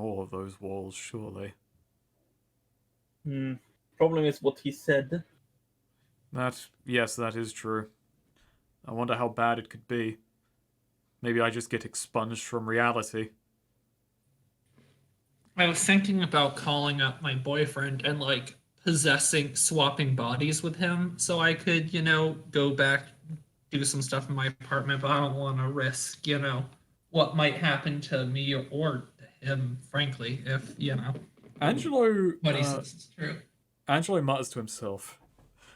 more of those walls, surely. Problem is what he said. Yes, that is true. I wonder how bad it could be. Maybe I just get expunged from reality. I was thinking about calling up my boyfriend and like swapping bodies with him so I could, go back, do some stuff in my apartment, but I don't want to risk, what might happen to me or to him, frankly, if, Angelo, what he says is true. Angelo mutters to himself.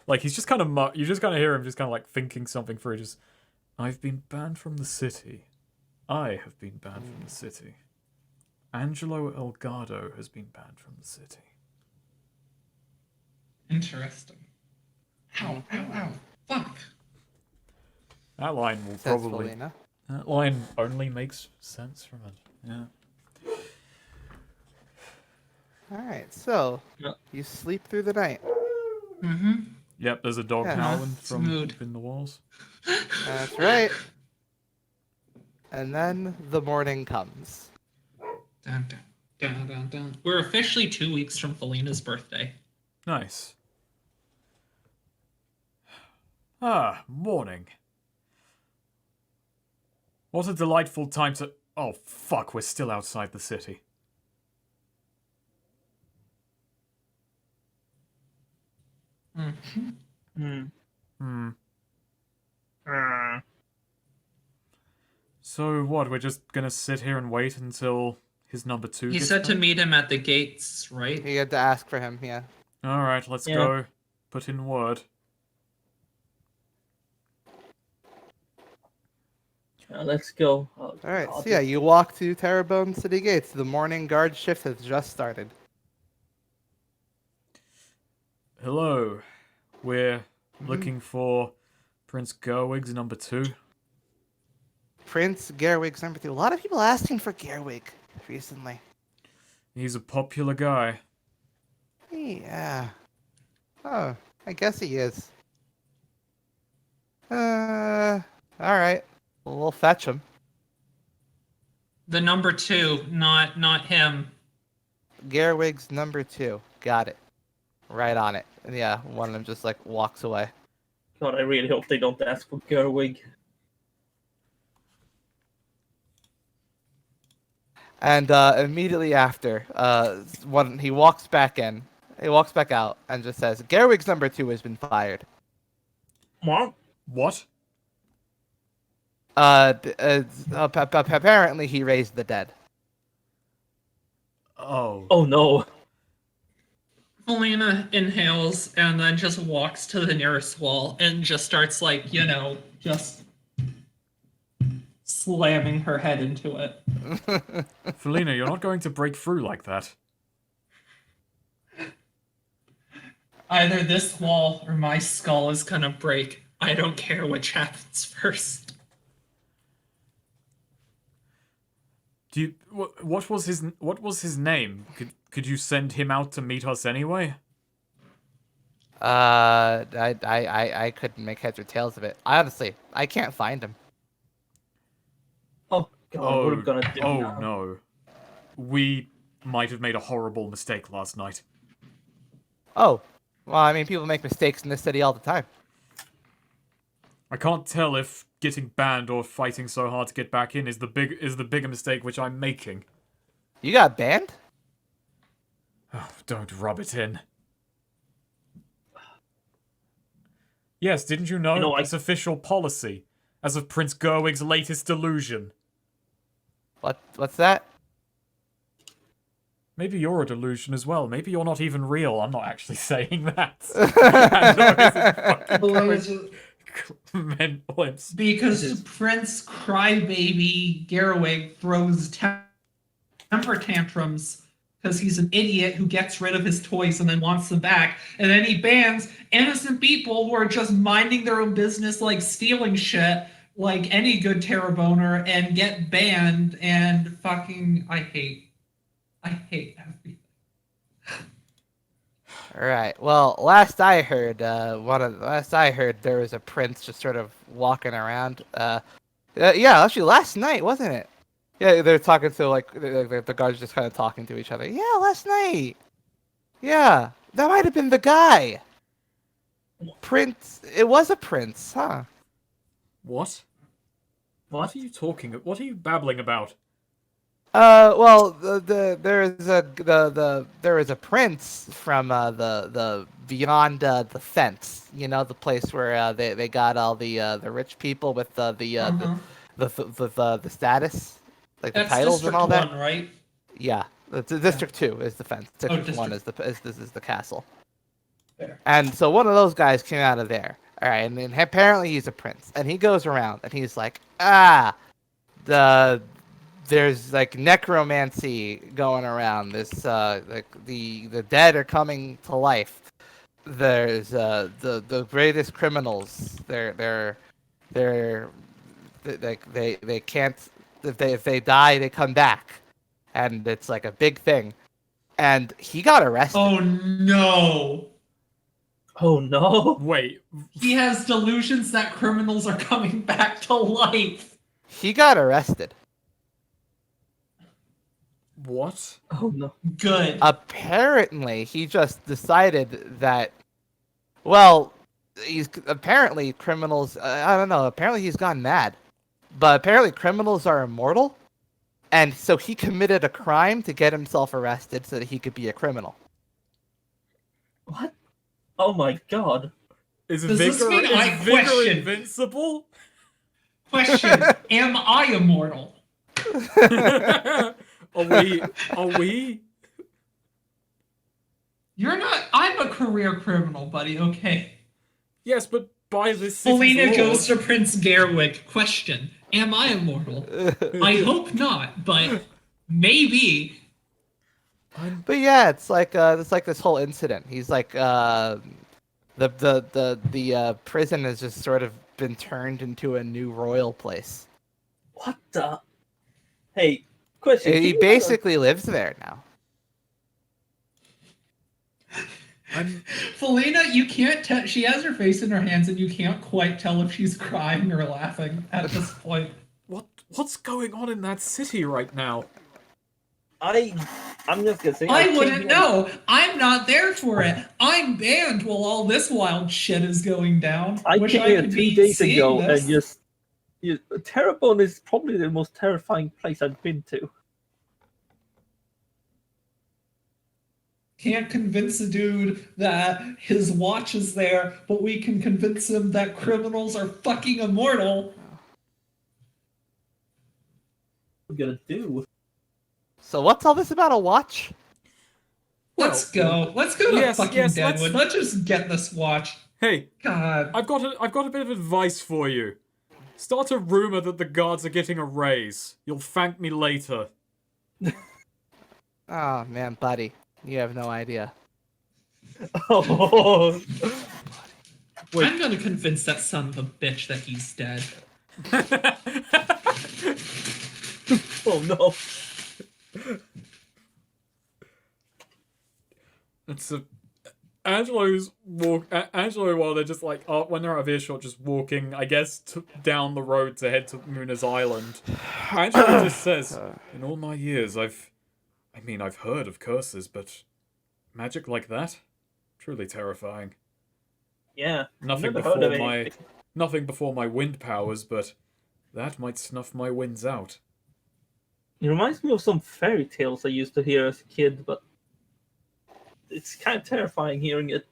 Like, he's just kind of, you just kind of hear him just kind of like thinking something through. Just, I've been banned from the city. I have been banned from the city. Angelo Elgado has been banned from the city. Interesting. Ow, ow, ow. Fuck. That line will probably... That line only makes sense from it. Yeah. Alright, so you sleep through the night. Mm-hmm. Yep, there's a dog howling from within the walls. That's right. And then the morning comes. Dun, dun, dun, dun, dun. We're officially 2 weeks from Felina's birthday. Nice. Ah, morning. What a delightful time to... Oh, fuck, we're still outside the city. So what, we're just gonna sit here and wait until his number 2 He gets said to back? meet him at the gates, right? You had to ask for him, yeah. Alright, let's go. Put in word. Let's go. Alright, so yeah, you walk to Terrebonne City Gates. The morning guard shift has just started. Hello. We're looking for Prince Gerwig's number 2. Prince Gerwig's number 2. A lot of people asking for Gerwig recently. He's a popular guy. Yeah. Oh, I guess he is. Alright. We'll fetch him. The number 2, not him. Gerwig's number 2. Got it. Right on it. And yeah, one of them just like walks away. God, I really hope they don't ask for Gerwig. And immediately after, he walks back in. He walks back out and just says, Gerwig's number 2 has been fired. What? What? Apparently he raised the dead. Oh. Oh no. Felina inhales and then just walks to the nearest wall and just starts just slamming her head into it. Felina, you're not going to break through like that. Either this wall or my skull is gonna break. I don't care which happens first. Do you... What was his name? Could you send him out to meet us anyway? I couldn't make heads or tails of it. I can't find him. Oh god, what are we gonna do now? Oh no. We might have made a horrible mistake last night. Oh. Well, I mean, people make mistakes in this city all the time. I can't tell if getting banned or fighting so hard to get back in is the bigger mistake which I'm making. You got banned? Oh, don't rub it in. Yes, didn't you know? It's official policy, as of Prince Gerwig's latest delusion. What's that? Maybe you're a delusion as well. Maybe you're not even real. I'm not actually saying that. Because Prince Crybaby Gerwig throws temper tantrums because he's an idiot who gets rid of his toys and then wants them back, and then he bans innocent people who are just minding their own business, like stealing shit, like any good Terraboner, and get banned. And fucking, I hate everything. All right. Well, last I heard, there was a prince just sort of walking around. Yeah, actually, last night, wasn't it? Yeah, they're talking to like the guards just kind of talking to each other. Yeah, last night. Yeah, that might have been the guy. Prince. It was a prince, huh? What? What What? are you talking? What are you babbling about? Well, there is a prince from the beyond the fence. You know, the place where they got all the rich people with the status, like the That's titles and District all that. 1, right? Yeah, the District 2 is the fence. District 1 District. is the castle. Fair. And so one of those guys came out of there. All right, and then apparently he's a prince, and he goes around and he's like, there's like necromancy going around. This like the dead are coming to life. There's the greatest criminals. They're like they can't if they die they come back, and it's like a big thing. And he got arrested. Oh no! Oh no! Wait, He has delusions that criminals are coming back to life. He got arrested. what? Oh no! Good. Apparently, he just decided that. Well, he's apparently criminals. I don't know. Apparently, he's gone mad. But apparently, criminals are immortal, and so he committed a crime to get himself arrested so that he could be a criminal. What? Oh my god! Is Does this Vigor, mean I is Vigor question- invincible? Question: am I immortal? Are we? Are we? You're not. I'm a career criminal, buddy. Okay. Yes, but by this city's Selena laws- goes to Prince Gerwig. Question: am I immortal? I hope not, but maybe. But yeah, it's like this whole incident. He's like the prison has just sort of been turned into a new royal place. What the? Hey, question. He basically lives there now. I'm Felina, you can't tell. She has her face in her hands, and you can't quite tell if she's crying or laughing at this point. what's going on in that city right now? I'm just gonna say. I wouldn't know. I'm not there for it. I'm banned while all this wild shit is going down. I Wish came here could 2 be days seeing ago this. and just. Terrebonne is probably the most terrifying place I've been to. Can't convince a dude that his watch is there, but we can convince him that criminals are fucking immortal. What am I gonna do? So what's all this about a watch? Let's go. Let's go to yes, fucking yes, Deadwood. Let's just get this watch. Hey, God. I've got a bit of advice for you. Start a rumor that the guards are getting a raise. You'll thank me later. Oh man, buddy, you have no idea. Oh, Wait. I'm gonna convince that son of a bitch that he's dead. oh no! It's a Angelo, while they're just like, when they're out of earshot, just walking, I guess, down the road to head to Muna's Island. Angelo just says, in all my years, I've heard of curses, but magic like that? Truly terrifying. Yeah. Nothing never heard of nothing before my wind powers, but that might snuff my winds out. It reminds me of some fairy tales I used to hear as a kid, but it's kind of terrifying hearing it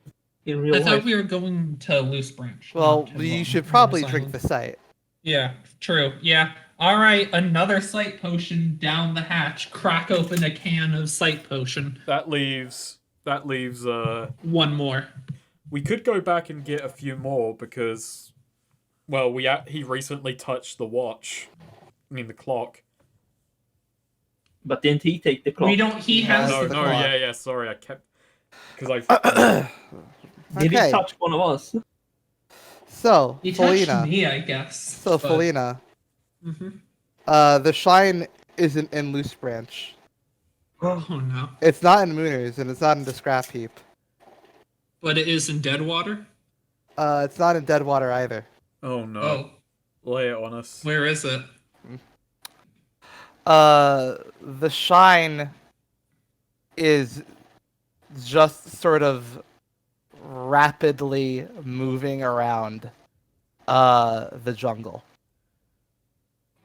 in real I life. thought we were going to Loose Branch. Well, not to, you should probably drink the Island. site. Yeah, true. Yeah. All right, another sight potion down the hatch. Crack open a can of sight potion. That leaves. One more. We could go back and get a few more because, well, he recently touched the watch. I mean the clock. But didn't he take the clock? We don't. He has. No, the no, clock. yeah, sorry, I kept because I. Did he Okay. touch one of us? So, He touched Felina. me, I guess. So, Felina, Mhm. the shrine isn't in Loose Branch. Oh no! It's not in Mooners, and it's not in the scrap heap. But it is in Deadwater. It's not in Deadwater either. Oh no! Oh, Lay it on us. where is it? the shine is just sort of rapidly moving around the jungle.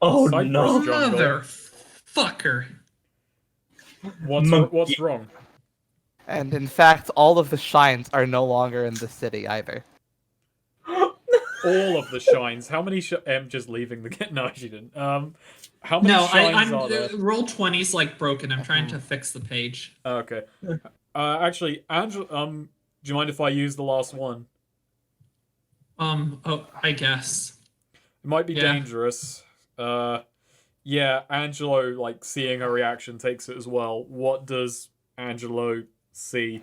Oh Cypress no! jungle. Motherfucker. What's wrong? And in fact, all of the shines are no longer in the city either. All of the shines. How many? Just leaving the. No, she didn't. How many No, shines are there? roll 20's like broken. I'm trying to fix the page. Okay. Actually, Angela. Do you mind if I use the last one? Oh, I guess. It might be Yeah. dangerous. Yeah, Angelo, like, seeing her reaction takes it as well. What does Angelo see?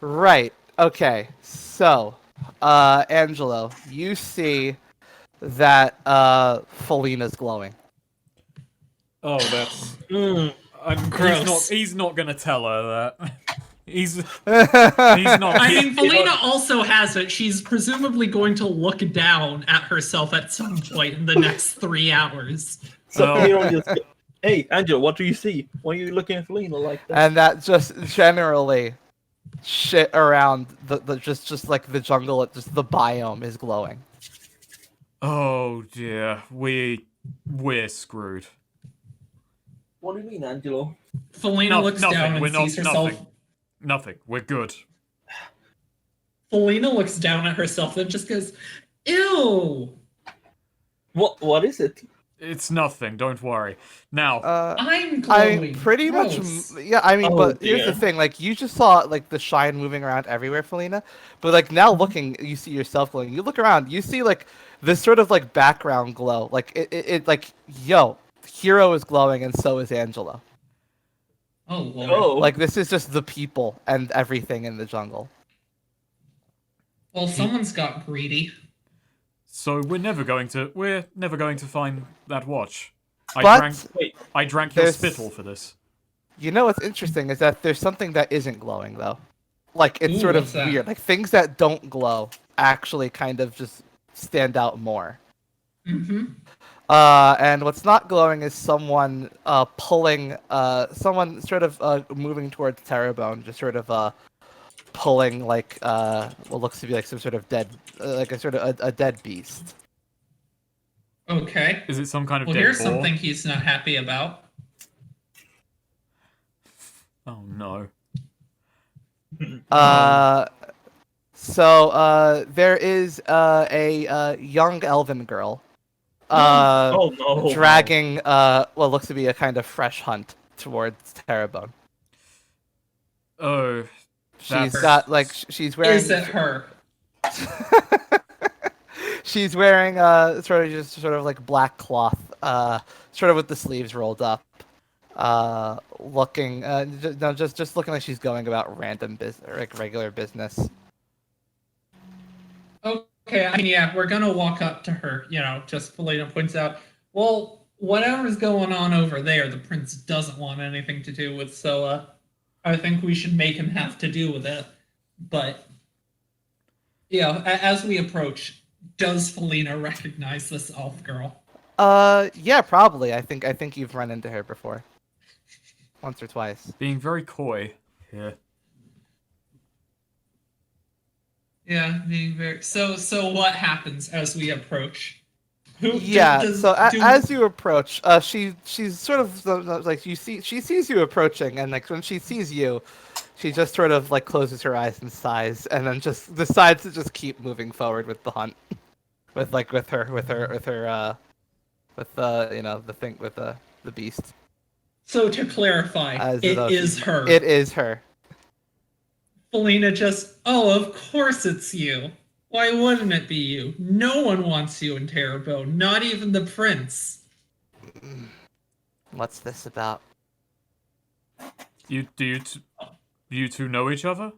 Right. Okay. So, Angelo, you see that Felina's glowing. Oh, that's. Mm. Gross. He's not gonna tell her that. He's not. I mean, Felina also has it. She's presumably going to look down at herself at some point in the next 3 hours. So Oh. Hero just go, hey, Angela, what do you see? Why are you looking at Felina like that? And that just generally shit around the just like the jungle, just the biome is glowing. Oh dear, we're screwed. What do you mean, Angelo? Felina No, looks nothing. down We're and not sees herself. nothing. Nothing. We're good. Felina looks down at herself and just goes, "Ew." What is it? It's nothing. Don't worry. Now, I'm glowing. Pretty Gross. much, yeah. I mean, Oh, but here's the dear. thing: like, you just saw like the shine moving around everywhere, Felina. But like now, looking, you see yourself glowing. You look around, you see like this sort of like background glow. Like it like, yo, Hero is glowing, and so is Angela. Oh, Lord. Oh, Like this is just the people and everything in the jungle. Well, someone's got greedy. so we're never going to find that watch. But wait. I drank your there's- spittle for this. you know what's interesting is that there's something that isn't glowing though. Like it's Ooh, sort what's of that? weird. Like things that don't glow actually kind of just stand out more. Mm-hmm. And what's not glowing is someone pulling, someone sort of moving towards Terrebone, just sort of pulling like what looks to be like some sort of dead, like a sort of a dead beast. Okay. Is it some kind of Well, dead here's boar? something he's not happy about. Oh no. So there is a young elven girl Oh no. dragging what looks to be a kind of fresh hunt towards Terrebone. Oh, She's That's- got like she's wearing. Is it her? She's wearing sort of like black cloth, sort of with the sleeves rolled up, looking just looking like she's going about random business, like regular business. Okay, I mean, yeah, we're gonna walk up to her, just Felina points out, well, whatever's going on over there, the prince doesn't want anything to do with, so, I think we should make him have to do with it. But, as we approach, does Felina recognize this elf girl? Yeah, probably. I think you've run into her before, once or twice. being very coy here. Yeah, being very... So what happens as we approach? Yeah. does- So do- as you approach, she's sort of like she sees you approaching, and like when she sees you, she just sort of like closes her eyes and sighs, and then just decides to just keep moving forward with the hunt, with the beast. So to clarify, As it though is she- her. It is her. Felina just, oh, of course it's you. Why wouldn't it be you? No one wants you in Terrebone, not even the prince. What's this about? You two know each other?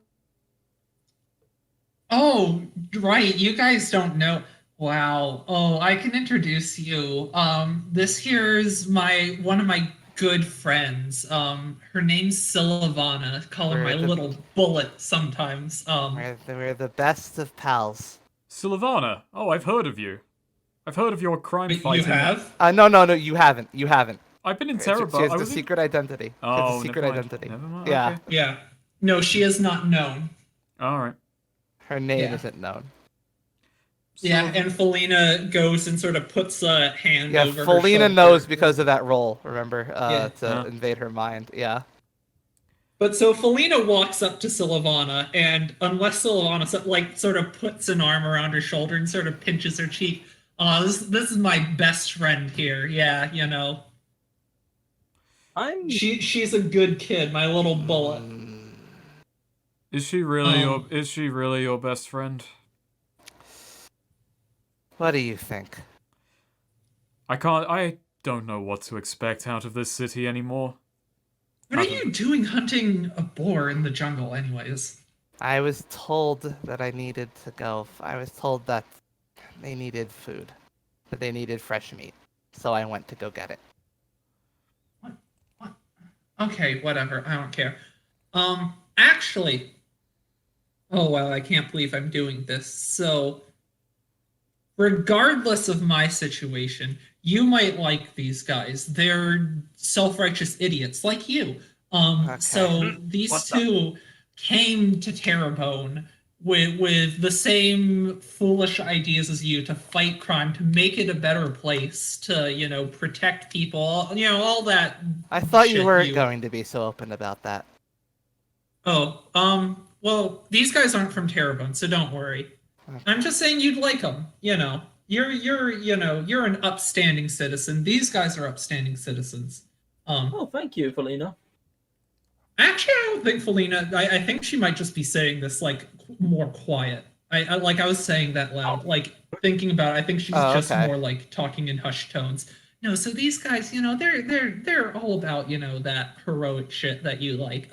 Oh, right, you guys don't know. Wow. Oh, I can introduce you. This here's one of my good friends. Her name's Sylvana. Call her my We're the- little bullet sometimes. We're the best of pals. Sylvana. Oh, I've heard of you. I've heard of your crime But fighting. you have? No, you haven't. You haven't. I've been in She Terror, but has I the was in... secret identity. She has Oh, the secret never mind. identity. Never mind. Yeah. Okay. Yeah. No, she is not known. All right. Her name Yeah. isn't known. Yeah, and Felina goes and sort of puts a hand Yeah, over her Felina shoulder. knows because of that role, remember? Yeah. To invade her mind. Yeah. But so Felina walks up to Sylvana, and unless Sylvana like sort of puts an arm around her shoulder and sort of pinches her cheek, this is my best friend here. Yeah, you know. She's a good kid, my little bullet. Is she really your best friend? What do you think? I don't know what to expect out of this city anymore. What are you doing hunting a boar in the jungle, anyways? I was told that I needed to go. I was told that they needed food, that they needed fresh meat. So I went to go get it. What? Okay, whatever. I don't care. Actually, oh well, I can't believe I'm doing this. So, regardless of my situation, you might like these guys. They're self-righteous idiots like you. Okay. So these two came to Terrebonne with the same foolish ideas as you to fight crime, to make it a better place, to, you know, protect people, you know, all that. I thought you shit weren't going to be so open about that. Oh, well, these guys aren't from Terrebonne, so don't worry. Okay. I'm just saying you'd like them, you know. You're an upstanding citizen. These guys are upstanding citizens. Oh, thank you, Felina. Actually, I don't think Felina. I think she might just be saying this like more quiet. I like I was saying that loud. Like thinking about it, I think she's just okay. more like talking in hushed tones. No, so these guys, you know, they're all about, you know, that heroic shit that you like.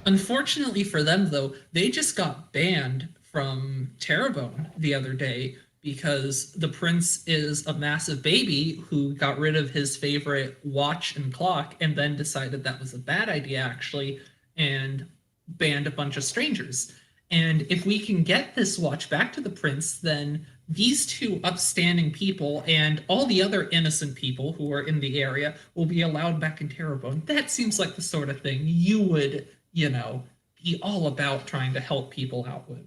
Unfortunately for them, though, they just got banned from Terrebonne the other day because the prince is a massive baby who got rid of his favorite watch and clock and then decided that was a bad idea, actually, and banned a bunch of strangers. And if we can get this watch back to the prince, then these two upstanding people and all the other innocent people who are in the area will be allowed back in Terrebonne. That seems like the sort of thing you would, you know, be all about trying to help people out with.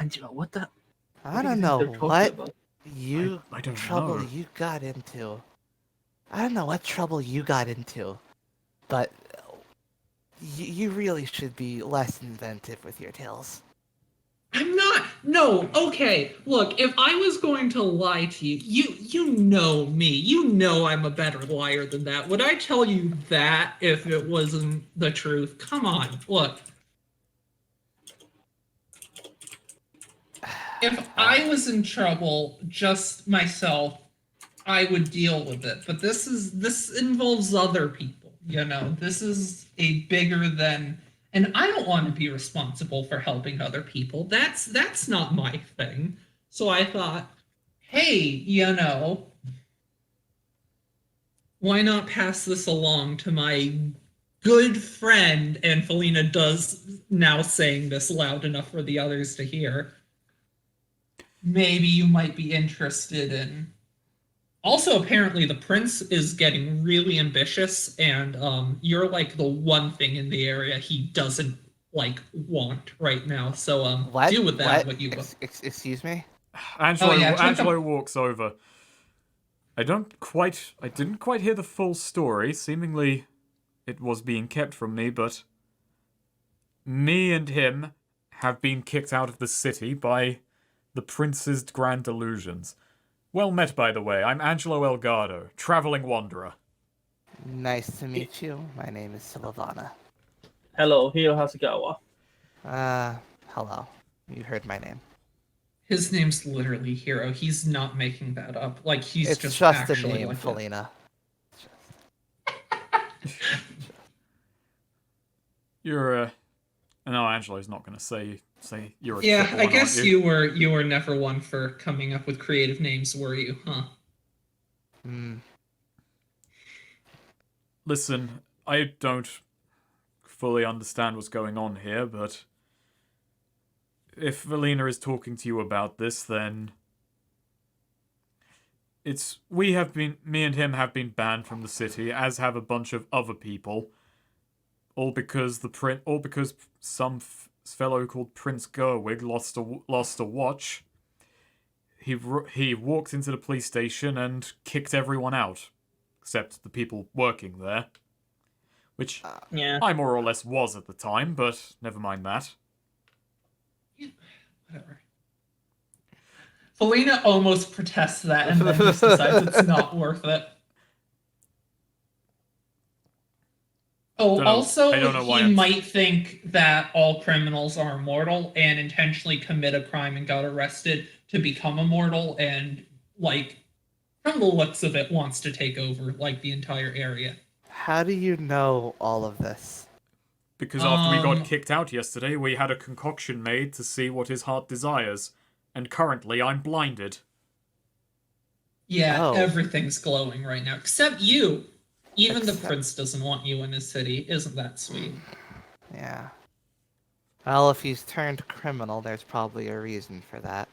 Angela, what the? I don't know what I don't trouble know. you got into. I don't know what trouble you got into, but you really should be less inventive with your tales. I'm not. No, okay. Look, if I was going to lie to you, you know me. You know I'm a better liar than that. Would I tell you that if it wasn't the truth? Come on, look. If I was in trouble, just myself, I would deal with it. But this involves other people, you know. This is a bigger than, and I don't want to be responsible for helping other people. That's not my thing. So I thought, hey, you know, why not pass this along to my good friend? And Felina does now saying this loud enough for the others to hear. Maybe you might be interested in. Also, apparently, the prince is getting really ambitious, and you're like the one thing in the area he doesn't like want right now. So do with that what you will. Excuse me? Angelo walks over. I didn't quite hear the full story. Seemingly, it was being kept from me, but me and him have been kicked out of the city by the Prince's Grand Delusions. Well met, by the way. I'm Angelo Elgardo, traveling wanderer. Nice to meet you. My name is Sylvana. Hello, Hiro Hasegawa. Hello. You heard my name. His name's literally Hero. He's not making that up. Like he's It's just just a actually name, like Felina. You're no, Angelo's not going to say you're a Yeah, triple I one, guess aren't you were never one for coming up with creative names, were you? Huh? Listen, I don't fully understand what's going on here, but if Valina is talking to you about this, then me and him have been banned from the city, as have a bunch of other people. All because some fellow called Prince Gerwig lost a watch. He walked into the police station and kicked everyone out, except the people working there. Which Yeah. I more or less was at the time, but never mind that. Whatever. Felina almost protests that and then just decides it's not worth it. Oh, I also, don't know why he I'm- might think that all criminals are immortal and intentionally commit a crime and got arrested to become immortal, and, like, from the looks of it, wants to take over, like, the entire area. How do you know all of this? Because after we got Um, kicked out yesterday, we had a concoction made to see what his heart desires. And currently, I'm blinded. Yeah, Oh. everything's glowing right now, except you. Even the Except- prince doesn't want you in his city. Isn't that sweet? Yeah. Well, if he's turned criminal, there's probably a reason for that.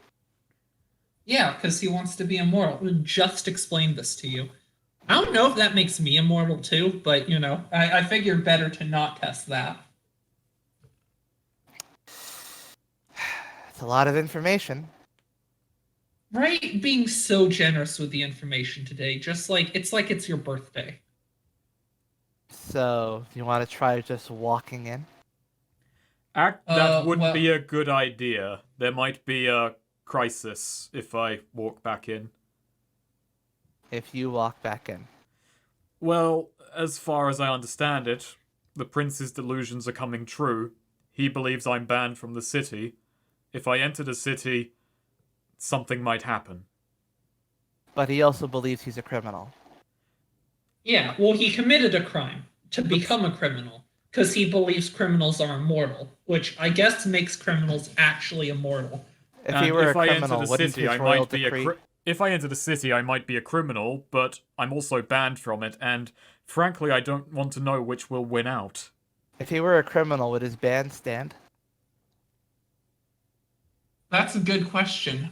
Yeah, because he wants to be immortal. We just explained this to you. I don't know if that makes me immortal too, but you know, I figured better to not test that. It's a lot of information. Right? Being so generous with the information today, just like it's your birthday. So, you want to try just walking in? That would well- be a good idea. There might be a crisis if I walk back in. If you walk back in. Well, as far as I understand it, the prince's delusions are coming true. He believes I'm banned from the city. If I enter the city, something might happen. But he also believes he's a criminal. Yeah, well, he committed a crime to become a criminal because he believes criminals are immortal, which I guess makes criminals actually immortal. If And he were a if I enter criminal, the wouldn't city, his I royal might be decree... if I enter the city, I might be a criminal, but I'm also banned from it, and frankly, I don't want to know which will win out. If he were a criminal, would his ban stand? That's a good question.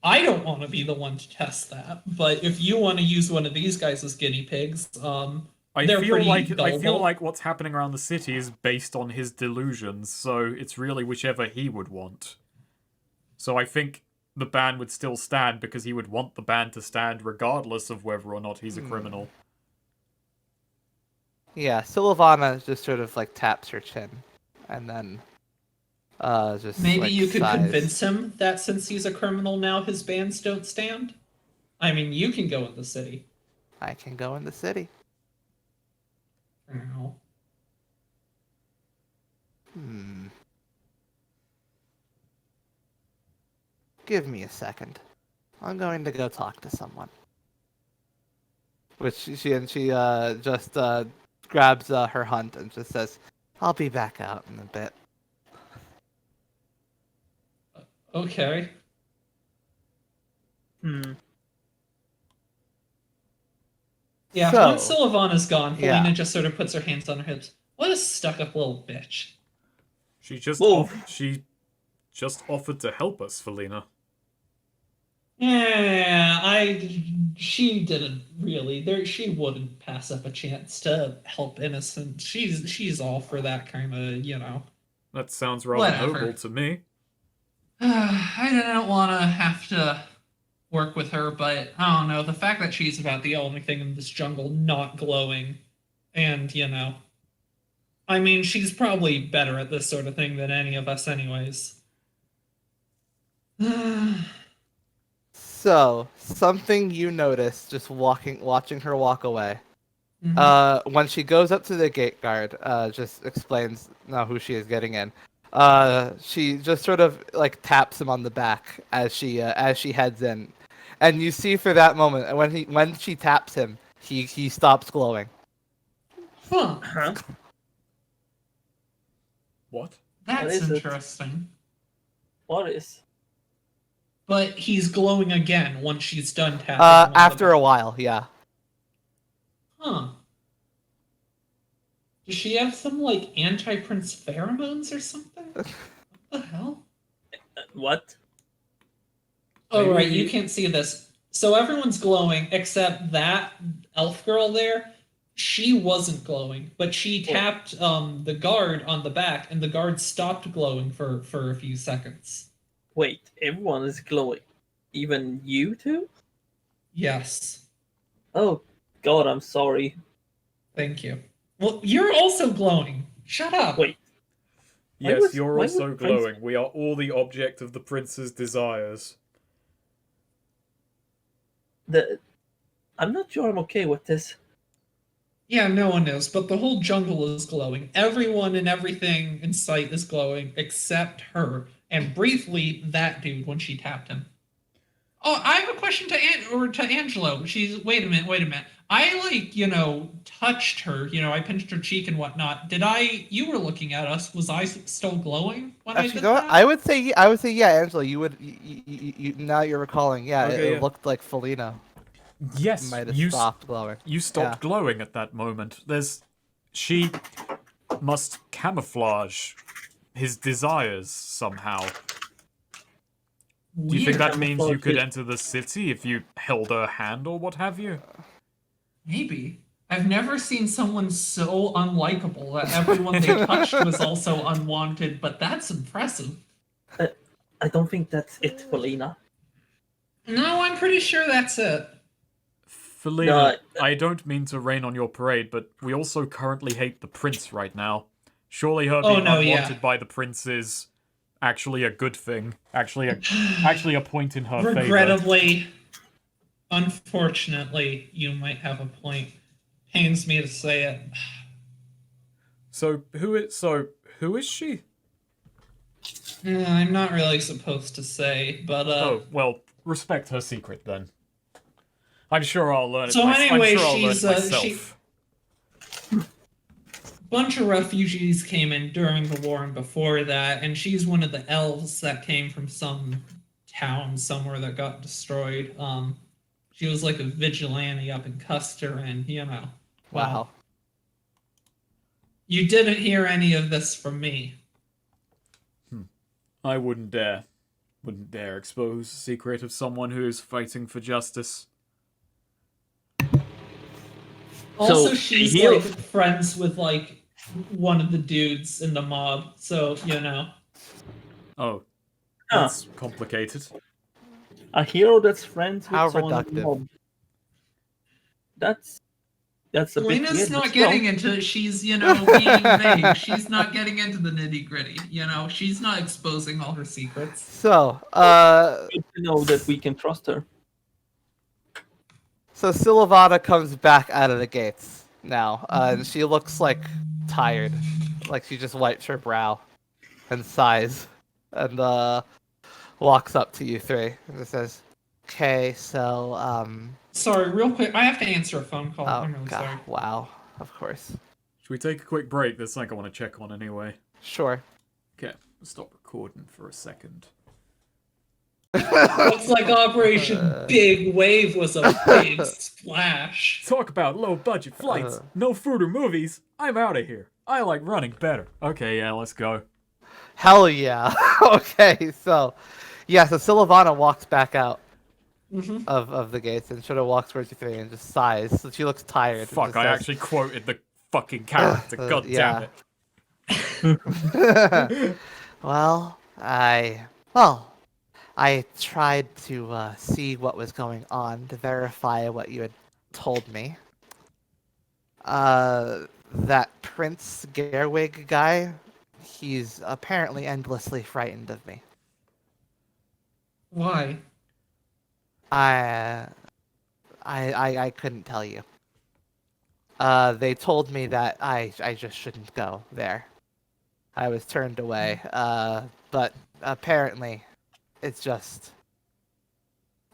I don't want to be the one to test that, but if you want to use one of these guys as guinea pigs, they're pretty I feel gullible. like what's happening around the city is based on his delusions, so it's really whichever he would want. So I think the ban would still stand because he would want the ban to stand regardless of whether or not he's a criminal. Yeah, Sylvana just sort of like taps her chin, and then just Maybe like, you could sighs. convince him that since he's a criminal now, his bans don't stand. I mean, you can go in the city. I can go in the city. For now. Give me a second. I'm going to go talk to someone. Which she just grabs her hunt and just says, "I'll be back out in a bit." Okay. Yeah, So- once Sylvana's gone, Yeah. Felina just sort of puts her hands on her hips. What a stuck-up little bitch. She just Whoa. she just offered to help us, Felina. Yeah, she didn't really. She wouldn't pass up a chance to help innocent. She's all for that kind of, you know. That sounds rather Whatever. noble to me. I don't want to have to work with her, but I don't know. The fact that she's about the only thing in this jungle not glowing, and, you know. I mean, she's probably better at this sort of thing than any of us, anyways. So, something you notice just watching her walk away. Mhm. When she goes up to the gate guard, just explains now who she is getting in. She just sort of like taps him on the back as she heads in, and you see for that moment when she taps him, he stops glowing. Huh. Huh? What? That's is it? interesting. What is? But he's glowing again once she's done tapping. him on the After a back. while, yeah. Huh. Does she have some, like, anti-prince pheromones or something? What the hell? What? Oh, right, Maybe- you can't see this. So everyone's glowing except that elf girl there. She wasn't glowing, but she tapped the guard on the back, and the guard stopped glowing for a few seconds. Wait, everyone is glowing. Even you two? Yes, Oh, God, I'm sorry. thank you. Well, you're also glowing. Shut up. Wait. Yes, you're why also would Prince- glowing. We are all the object of the prince's desires. I'm not sure I'm okay with this. Yeah, no one is, but the whole jungle is glowing. Everyone and everything in sight is glowing except her, and briefly that dude when she tapped him. Oh, I have a question to Angelo. Wait a minute. I touched her. I pinched her cheek and whatnot. You were looking at us. Was I still glowing when I Actually, did you know what? that? I would say, yeah, Angela. Now you're recalling. Yeah, Okay, it yeah. looked like Felina Yes, might have you stopped glowing. you stopped glowing at that moment. She must camouflage his desires somehow. Do you think Weird. that means you could Camouflage enter the city if you held her hand or what have you? Maybe. I've never seen someone so unlikable that everyone they touched was also unwanted, but that's impressive. I don't think that's it, Felina. No, I'm pretty sure that's it. Felina, No, I don't mean to rain on your parade, but we also currently hate the prince right now. Surely her being unwanted by the prince is actually a good thing. Actually a point in her favor. Regrettably, unfortunately, you might have a point. Pains me to say it. So who is she? I'm not really supposed to say, but Oh, well, respect her secret then. I'm sure I'll learn it. So anyway, I'm sure I'll learn it she's, myself. bunch of refugees came in during the war and before that, and she's one of the elves that came from some town somewhere that got destroyed. She was like a vigilante up in Custer, and Wow. well, you didn't hear any of this from me. I wouldn't dare expose the secret of someone who is fighting for justice. Also, So, she's he- like friends with like one of the dudes in the mob, so Oh, Huh. that's complicated. A hero that's friends with How someone. reductive. That's a bit Lena's weird, not but getting still. into she's being vague. She's not getting into the nitty-gritty. She's not exposing all her secrets. So, Good to know that we can trust her. so Silavana comes back out of the gates now, and she looks like tired, like she just wipes her brow and sighs, and walks up to you three and just says, "Okay, so Sorry, real quick, I have to answer a phone call. oh I'm really god, sorry. wow, of course, Should we take a quick break? There's something I want to check on anyway. sure." Okay, stop recording for a second. Looks like Operation Big Wave was a big splash. Talk about low budget flights, no food or movies. I'm out of here. I like running better. Okay, yeah, let's go. Hell yeah. Okay, so yeah, so Silavana walks back out of the gates and sort of walks towards you three and just sighs. So she looks tired. and Fuck, just I says, actually quoted the fucking character. God yeah. damn it. Well, I tried to see what was going on to verify what you had told me. That Prince Gerwig guy, he's apparently endlessly frightened of me. Why? I couldn't tell you. They told me that I just shouldn't go there. I was turned away. But apparently, it's just.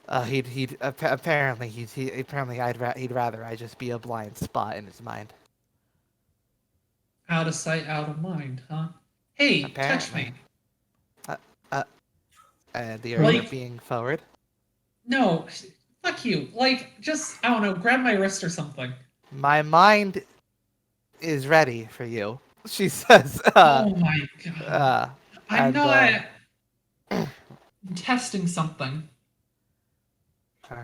Apparently he'd rather I just be a blind spot in his mind. Out of sight, out of mind, huh? Hey, touch me. And the Like- area being forward. No, fuck you. Like, just, I don't know, grab my wrist or something. My mind is ready for you. She says. Oh my god. I'm and, not. I'm testing something.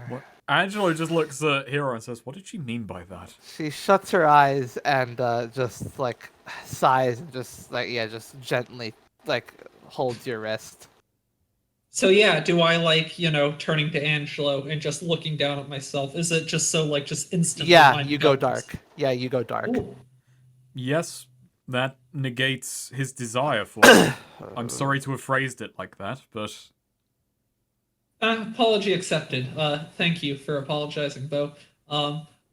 What? Angelo just looks at Hero and says, "What did she mean by that?" She shuts her eyes and just like sighs and just like just gently like holds your wrist. So yeah, do I like, turning to Angelo and just looking down at myself? Is it just so like just instantly? Yeah, I'm you go done? dark. Yeah, you go dark. Ooh. Yes, that negates his desire for it. I'm sorry to have phrased it like that, but Apology accepted. Thank you for apologizing, though.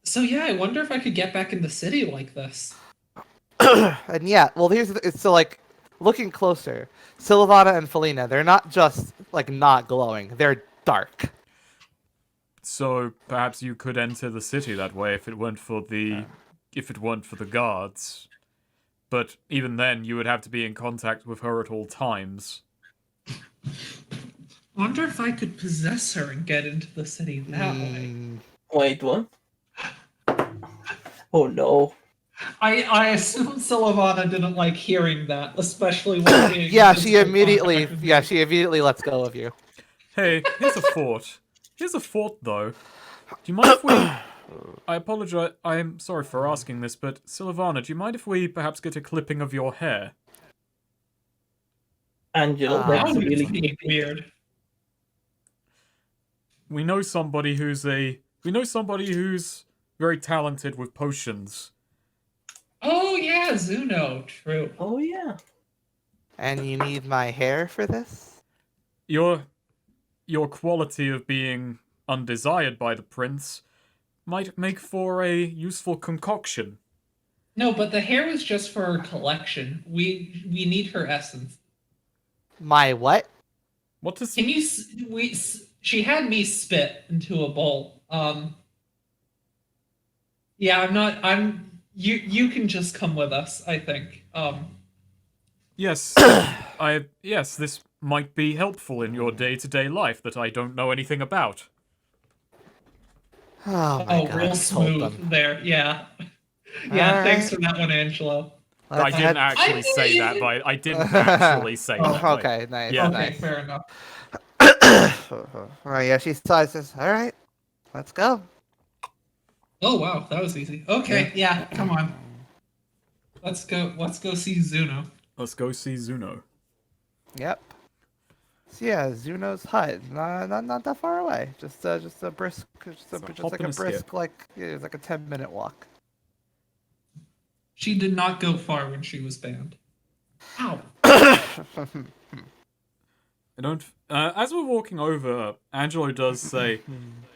So yeah, I wonder if I could get back in the city like this. And yeah, well, so like looking closer, Sylvana and Felina, they're not just like not glowing; they're dark. so perhaps you could enter the city that way if it weren't for the guards. But even then, you would have to be in contact with her at all times. Wonder if I could possess her and get into the city that way. Wait, what? Oh no. I assume Sylvana didn't like hearing that, especially when being Yeah, in she physical immediately contact with me. lets go of you. Hey, here's a fort. Here's a fort, though. Do you mind if we... I apologize. I'm sorry for asking this, but Sylvana, do you mind if we perhaps get a clipping of your hair? Angelo, That that's would really be creepy. weird. We know somebody who's very talented with potions. Oh yeah, Zuno, true. Oh yeah. And you need my hair for this? Your quality of being undesired by the prince might make for a useful concoction. No, but the hair was just for her collection. We need her essence. My what? Can you? She had me spit into a bowl. Yeah, I'm not. You can just come with us. I think. Yes, yes, this might be helpful in your day-to-day life that I don't know anything about. Oh my god! Real I told smooth them. there. Yeah. Yeah. All Thanks right. for that one, Angelo. I Let's didn't head- actually I say did. that, but I didn't actually say that. but- Okay, nice. Yeah. Okay, Nice. fair enough. Right, yeah, she says, all right, let's go. Oh wow, that was easy. Okay, yeah, come on. Let's go. Let's go see Zuno. Let's go see Zuno. Yep. So yeah, Zuno's hut, not that far away. Just a brisk, just hop like and a a skip. brisk, it's like a 10-minute walk. She did not go far when she was banned. Ow. I don't. As we're walking over, Angelo does say,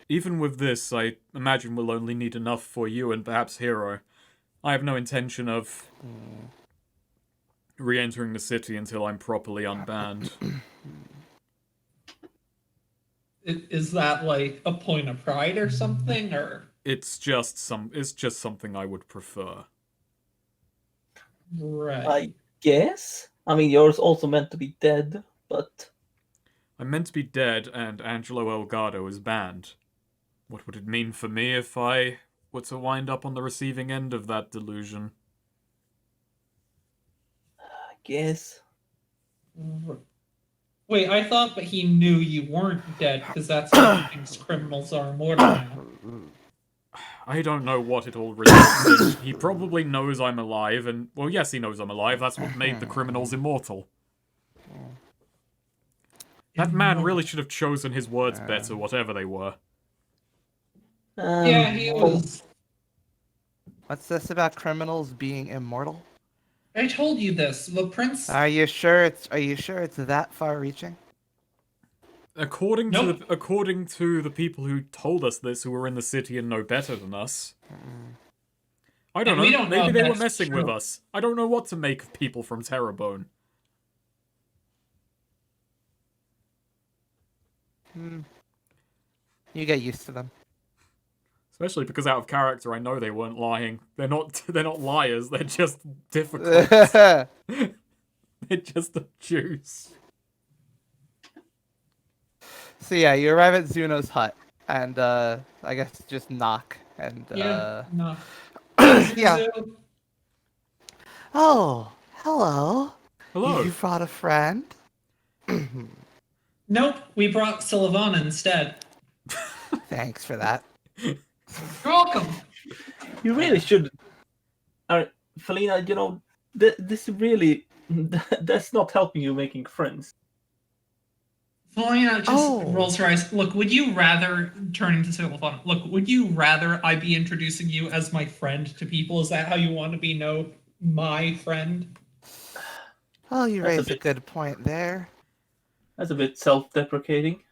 "Even with this, I imagine we'll only need enough for you and perhaps Hero. I have no intention of re-entering the city until I'm properly unbanned." Is that like a point of pride or something, or It's just something I would prefer. right? I guess. I mean, yours also meant to be dead, but I'm meant to be dead, and Angelo Elgato is banned. What would it mean for me if I were to wind up on the receiving end of that delusion? I guess. Wait, I thought that he knew you weren't dead because that's how he thinks criminals are immortal now. I don't know what it all results in. He probably knows I'm alive, and, well, yes, he knows I'm alive. That's what made the criminals immortal. That man really should have chosen his words better, whatever they were. Yeah, he was. What's this about criminals being immortal? I told you this. The prince. Are you sure it's that far-reaching? According Nope. to the people who told us this, who were in the city and know better than us. I don't And we know. don't know Maybe if they were that's messing with true. us. I don't know what to make of people from Terrebone. You get used to them. Especially because out of character, I know they weren't lying. They're not liars. They're just difficult. So They're just the Jews. yeah, you arrive at Zuno's hut, and I guess just knock, and Yeah. No. yeah. Oh, hello. Hello. You brought a friend? Nope. We brought Sylvana instead. Thanks for that. You're welcome. You really should. Felina, you know, this really that's not helping you making friends. Felina just Oh. rolls her eyes. Look, would you rather, turning to Sylvan, look, would you rather I be introducing you as my friend to people? Is that how you want to be known? My friend? Oh, you That's a raised a bit- good point there. That's a bit self-deprecating.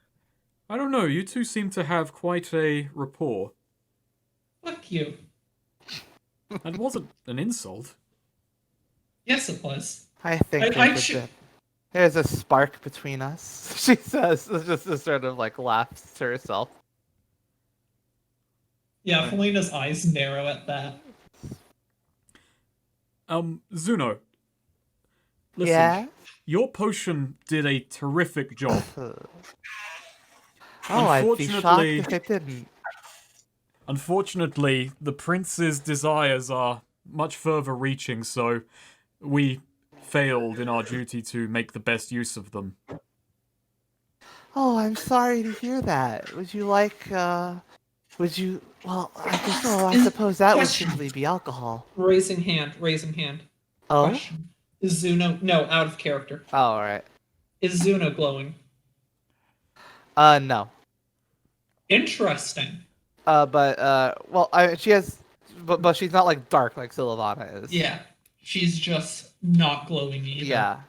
I don't know. You two seem to have quite a rapport. Fuck you. That wasn't an insult. Yes, it was. I think there's a spark between us. She says, just sort of like laughs to herself. Yeah, Felina's eyes narrow at that. Zuno. Listen, Yeah. your potion did a terrific job. Oh, I'd be shocked Unfortunately- if it didn't. Unfortunately, the prince's desires are much further reaching, so we failed in our duty to make the best use of them. Oh, I'm sorry to hear that. Would you like, would you, well, I suppose that would Question. simply be alcohol. Raising hand. Oh? Question. Is Zuno... No, out of character. Oh, alright. Is Zuno glowing? No. Interesting. She has, but she's not like dark like Sylvana is. Yeah. She's just not glowing either. Yeah.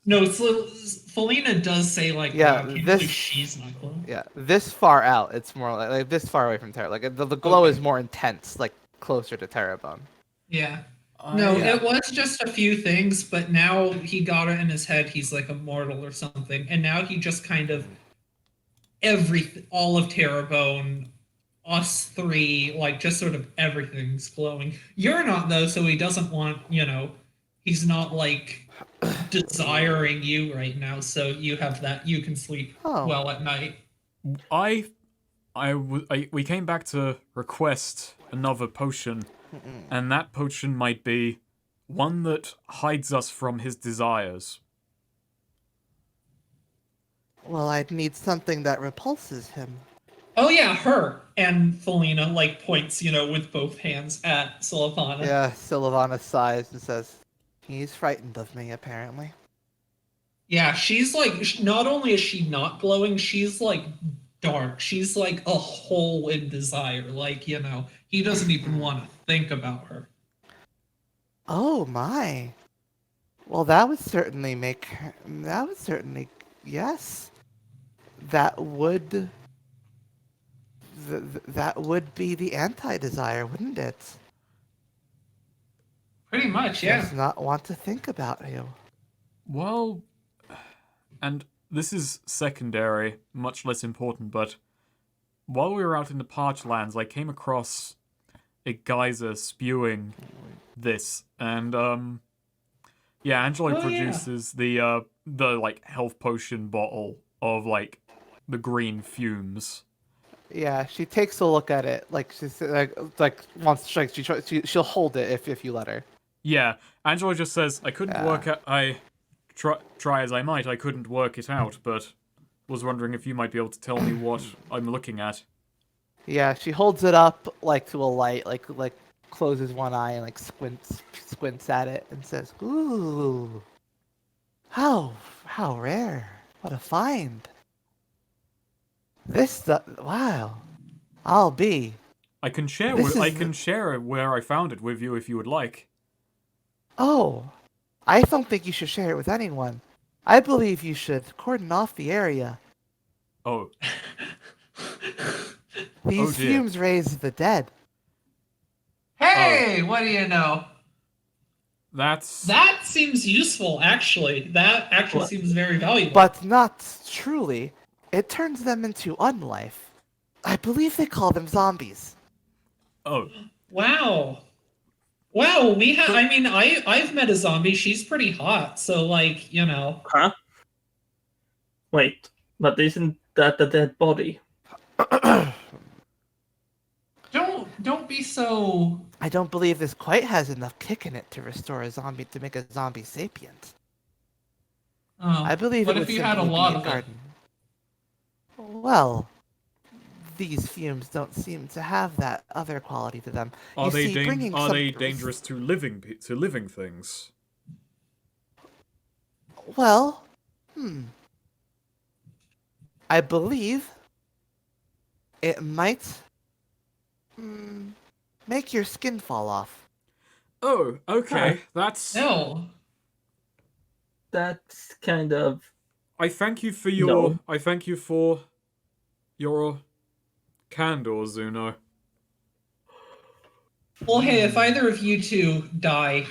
No, Felina does say, like, Yeah, wow, I can't this- believe she's not glowing. Yeah. This far out, it's more like this far away from Terra. Like the glow Okay. is more intense, like closer to Terrebone. Yeah. No, I- it was just a few things, but now he got it in his head he's like immortal or something, and now he just kind of all of Terrebone, us three, like just sort of everything's glowing. You're not though, so he doesn't want, he's not like desiring you right now, so you have that. You can sleep Oh. well at night. we came back to request another potion, and that potion might be one that hides us from his desires. Well, I'd need something that repulses him. Oh yeah, her. And Felina like points, with both hands at Sylvana. Yeah, Sylvana sighs and says, "He's frightened of me, apparently." Yeah, she's like, not only is she not glowing, she's like dark. She's like a hole in desire. Like, he doesn't even want to think about her. Oh my. Well, that would certainly yes. That would that would be the anti-desire, wouldn't it? Pretty much, yeah. Does not want to think about you. Well, and this is secondary, much less important, but while we were out in the parched lands, I came across a geyser spewing this, and Angela Oh, yeah. produces the like health potion bottle of like the green fumes. Yeah, she takes a look at it, like she's like wants she'll hold it if you let her. Yeah, Angela just says, I couldn't Yeah. work out, try as I might, I couldn't work it out, but was wondering if you might be able to tell me what I'm looking at. Yeah, she holds it up like to a light, like closes one eye and like squints at it and says, "Ooh, how rare! What a find! Wow, I'll be." I can share This I is can share where I found it with you if you would like. Oh, I don't think you should share it with anyone. I believe you should cordon off the area. Oh, These dear. fumes raise the dead. Hey, what do you know? that's That seems useful, actually. That actually What? seems very valuable. But not truly. It turns them into unlife. I believe they call them zombies. oh. Wow. Wow, I've met a zombie. She's pretty hot. So, like, Huh? Wait, but isn't that the dead body? don't be so... I don't believe this quite has enough kick in it to restore a zombie to make a zombie sapient. Oh, I believe what it if would you had a simply lot be a of it? garden. Well, these fumes don't seem to have that other quality to them. Are You they see, bringing are some they dangerous to living things? Well, I believe it might make your skin fall off. Oh, okay. Huh. That's. No. That's kind of I thank you for No. your candor, Zuno. Well, hey, if either of you two die,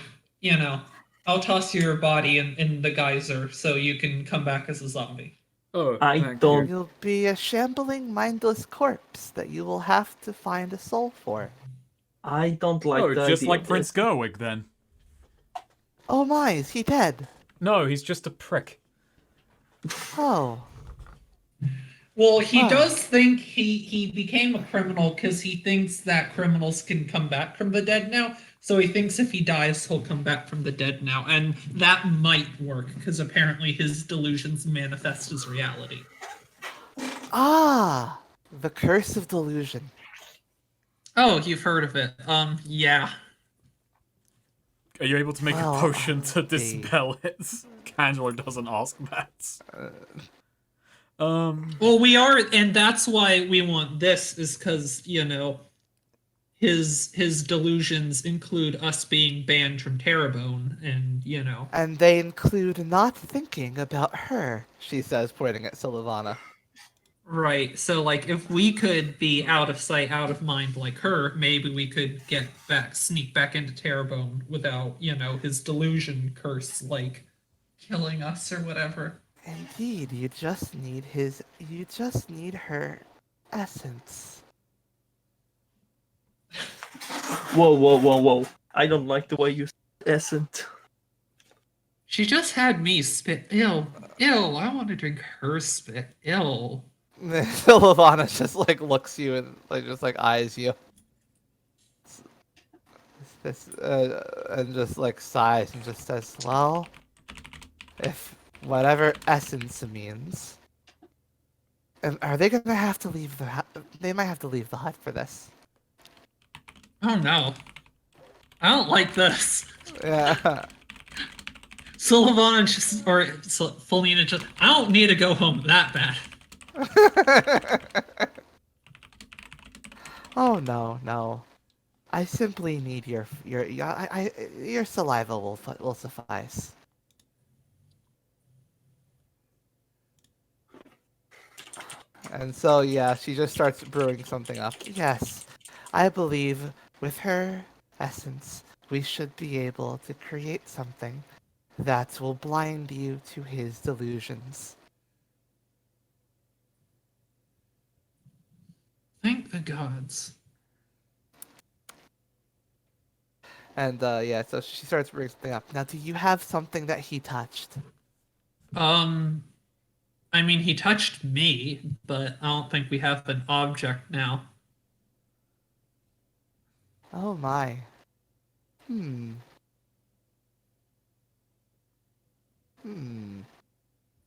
I'll toss your body in the geyser so you can come back as a zombie. Oh, I thank don't- you. You'll be a shambling, mindless corpse that you will have to find a soul for. I don't like Oh, the just idea like of Prince this. Gerwig then. Oh my, is he dead? No, he's just a prick. Oh, Well, he Wow. does think he became a criminal because he thinks that criminals can come back from the dead now. So he thinks if he dies, he'll come back from the dead now, and that might work because apparently his delusions manifest as reality. ah, the curse of delusion. Oh, you've heard of it. Yeah. Are you able to make Well, a potion to the- dispel it? Candor doesn't ask that. Well, we are, and that's why we want this, is because, his delusions include us being banned from Terrebonne, and, And they include not thinking about her, she says, pointing at Sylvana. Right. So, like, if we could be out of sight, out of mind like her, maybe we could sneak back into Terrebonne without, his delusion curse, like, killing us or whatever. Indeed, you just need her essence. Whoa. I don't like the way you essence. She just had me spit. Ew. I want to drink her spit. Ew. Sylvana just looks you and just eyes you. And just sighs and just says, "Well, if whatever essence means, and are they gonna have to leave the hut? They might have to leave the hut for this." Oh no. I don't like this. Yeah. Sylvana Felina just. I don't need to go home that bad. Oh no. I simply need your saliva will suffice. And so yeah, she just starts brewing something up. Yes, I believe with her essence, we should be able to create something that will blind you to his delusions. Thank the gods. And yeah, so she starts bringing something up. Now, do you have something that he touched? I mean, he touched me, but I don't think we have an object now. Oh my.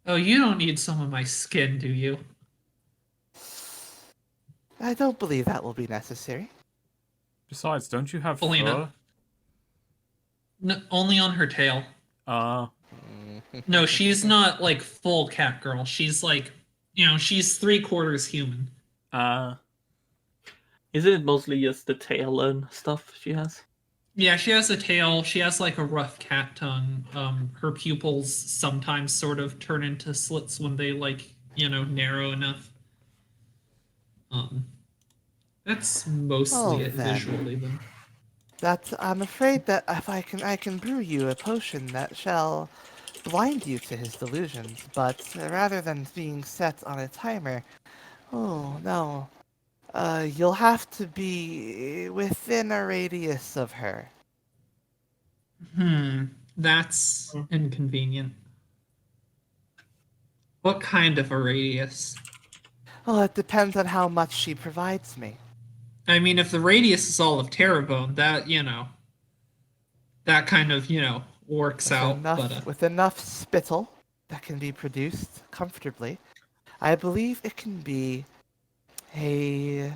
Oh, you don't need some of my skin, do you? I don't believe that will be necessary. Besides, don't you have Felina. No, only on her tail. fur? No, she's not like full cat girl. She's like, she's 3/4 human. Isn't it mostly just the tail and stuff she has? Yeah, she has a tail. She has like a rough cat tongue. Her pupils sometimes sort of turn into slits when they narrow enough. That's mostly it then. visually then. I'm afraid that if I can brew you a potion that shall blind you to his delusions, but rather than being set on a timer, oh no, you'll have to be within a radius of her. That's inconvenient. What kind of a radius? Well, it depends on how much she provides me. I mean, if the radius is all of Terrebonne, that, that kind of, works out. With enough spittle that can be produced comfortably, I believe it can be A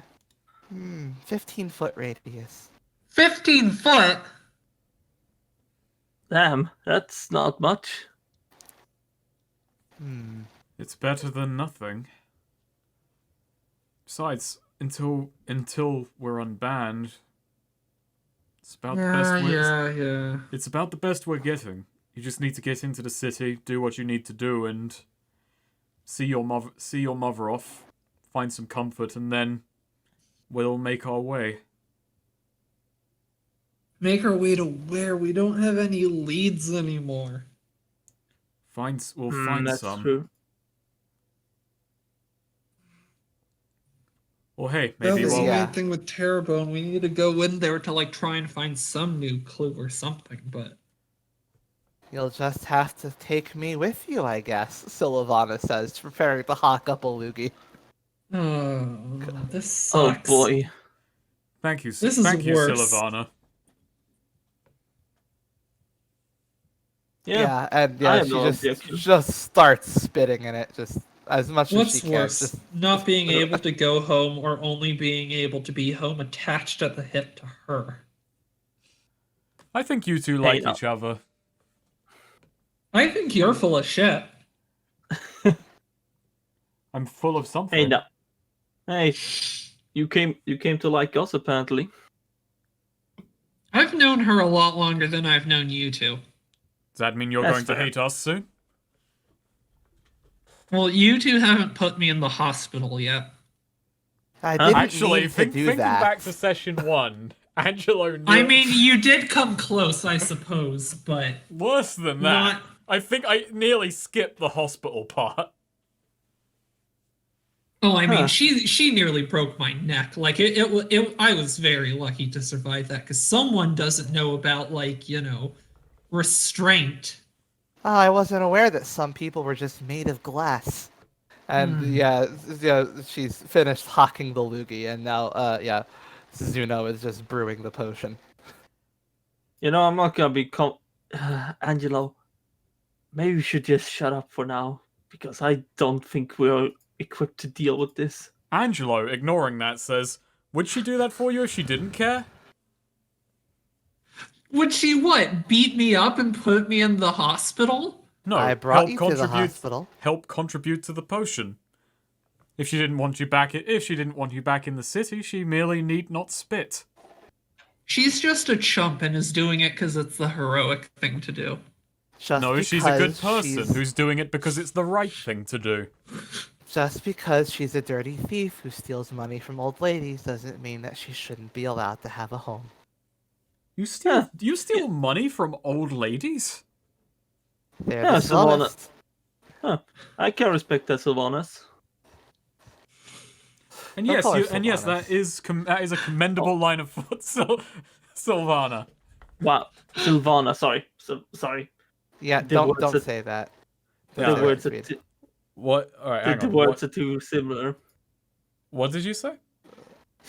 15-foot radius. 15 foot? Damn, that's not much. It's better than nothing. Besides, until we're unbanned, it's about the best way. Yeah. It's about the best we're getting. You just need to get into the city, do what you need to do, and see your mother off, find some comfort, and then we'll make our way. Make our way to where? We don't have any leads anymore. We'll find That's some. true. Well, hey, That maybe was the we'll. Yeah. main thing with Terrebonne. We need to go in there to like try and find some new clue or something, but You'll just have to take me with you, I guess, Sylvana says, preparing to hawk up a loogie. oh, this Oh sucks. boy. Thank you, This is thank you, worse. Sylvana. Yeah. And I yeah, have she no just objection. starts spitting in it, just as much as What's she can. worse, Just not being able to go home or only being able to be home attached at the hip to her? I think you two like no. each other. I think you're full of shit. I'm full of something. Hey, no. Hey, you came to like us apparently. I've known her a lot longer than I've known you two. Does that mean you're That's going to fair. hate us soon? Well, you two haven't put me in the hospital yet. I didn't Actually, mean to do thinking that. back to session 1, Angelo. I mean, you did come close, I suppose, but Worse than that. Not- I think I nearly skipped the hospital part. oh, I mean, Huh. she nearly broke my neck. Like it I was very lucky to survive that because someone doesn't know about like restraint. Oh, I wasn't aware that some people were just made of glass. And yeah, she's finished hawking the loogie, and now Zuno is just brewing the potion. You know, I'm not gonna be Angelo. Maybe we should just shut up for now because I don't think we're equipped to deal with this. Angelo, ignoring that, says, would she do that for you if she didn't care? Would she what? Beat me up and put me in the hospital? No, I brought help you to the contribute. hospital. Help contribute to the potion. If she didn't want you back, in the city, she merely need not spit. She's just a chump and is doing it because it's the heroic thing to do. Just No, she's a good because person who's doing it because it's the right thing to do. Just because she's a dirty thief who steals money from old ladies doesn't mean that she shouldn't be allowed to have a home. You steal money from old ladies? They're Yeah, the Sylvana. dullest. I can respect that, Sylvanas. And Don't yes, call her that is a commendable line of thought, Sylvana. Wow, Sylvana. Sorry. Yeah, The don't words that- say that. Yeah, Don't The say words that, are Speed. What? All right, hang the on. words are too similar. What did you say?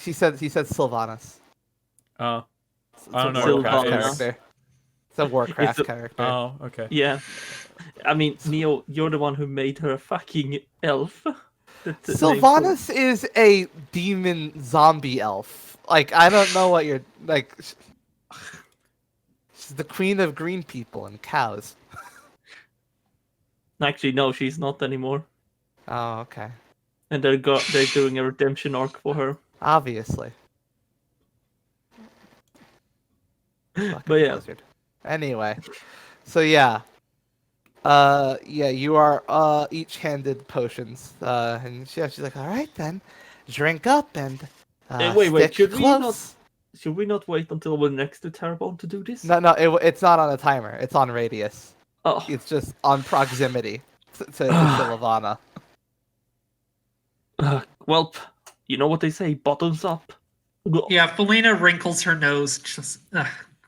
He said Sylvanas. I It's don't a know what Warcraft that is. character. It's a Warcraft It's a- character. Oh, okay. Yeah, I mean, Neo, you're the one who made her a fucking elf. That's the name for- Sylvanas is a demon zombie elf. Like, I don't know what you're like. She's the queen of green people and cows. Actually, no, she's not anymore. Oh, okay. And they're doing a redemption arc for her. Obviously. Fucking But yeah. Blizzard. Anyway, so yeah. You are each handed potions. And she's like, all right then, drink up and wait, stick should we close. Should we not wait until we're next to Terrebonne to do this? No, it's not on a timer. It's on radius. Oh, It's just on proximity to Sylvana. well, you know what they say, bottoms up. Yeah, Felina wrinkles her nose, just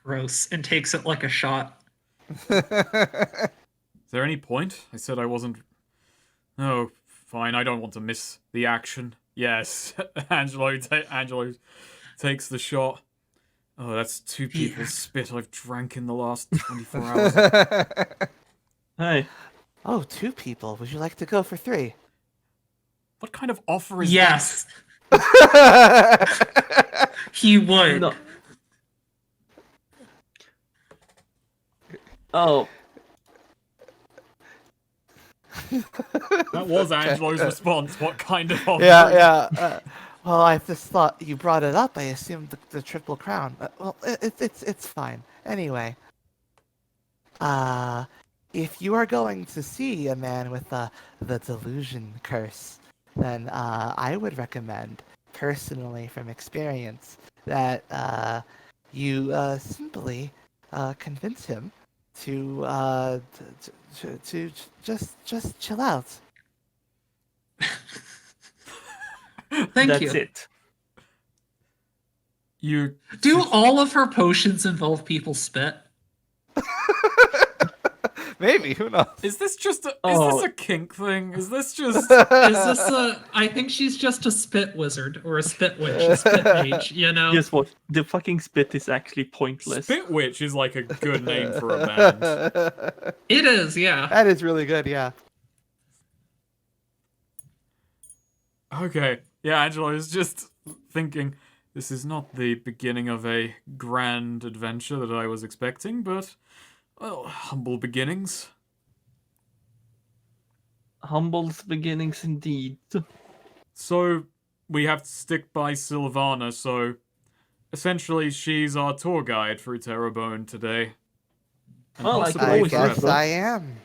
gross, and takes it like a shot. Is there any point? I said I wasn't. Oh, fine. I don't want to miss the action. Yes, Angelo takes the shot. Oh, that's 2 people's spit I've drank in the last 24 hours. Hey, Oh, 2 people. Would you like to go for 3? What kind of offer is Yes. He would. No. Oh, That was Angelo's response. What kind of offering? Yeah. Well, I just thought you brought it up. I assumed the Triple Crown. Well, it's fine. Anyway, if you are going to see a man with the delusion curse, then I would recommend, personally from experience, that you simply convince him to just chill out. Thank that's you. it. You Do all of her potions involve people spit? Maybe, who knows? is this just a Oh. is this a kink thing? Is this just Is this a? I think she's just a spit wizard or a spit witch, a spit mage. You know. Guess what? The fucking spit is actually pointless. Spit Witch is like a good name for a band. It is, yeah. That is really good, yeah. Okay. Yeah, Angelo is just thinking this is not the beginning of a grand adventure that I was expecting, but well, humble beginnings. Humble's beginnings indeed. So we have to stick by Sylvana, so essentially she's our tour guide through Terrebonne today. And Well, I possibly could I always guess forever. I am.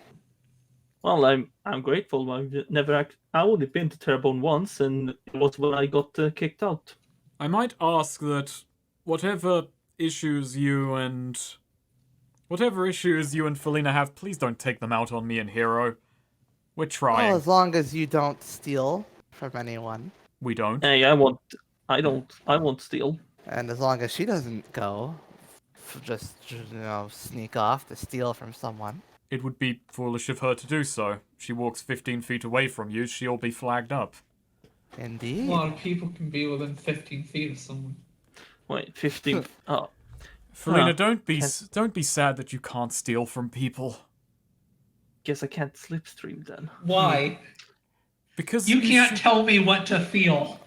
Well, I'm grateful. I've never I only been to Terrebonne once, and it was when I got kicked out. I might ask that whatever issues you and Felina have, please don't take them out on me and Hero. We're trying. Well, as long as you don't steal from anyone, We don't. Hey, I won't steal. and as long as she doesn't go, just sneak off to steal from someone. It would be foolish of her to do so. She walks 15 feet away from you, she'll be flagged up. Indeed. A lot of people can be within 15 feet of someone. Wait, 15. Oh, Felina, Huh. don't be sad that you can't steal from people. guess I can't slipstream then. Why? Because You can't should- tell me what to feel.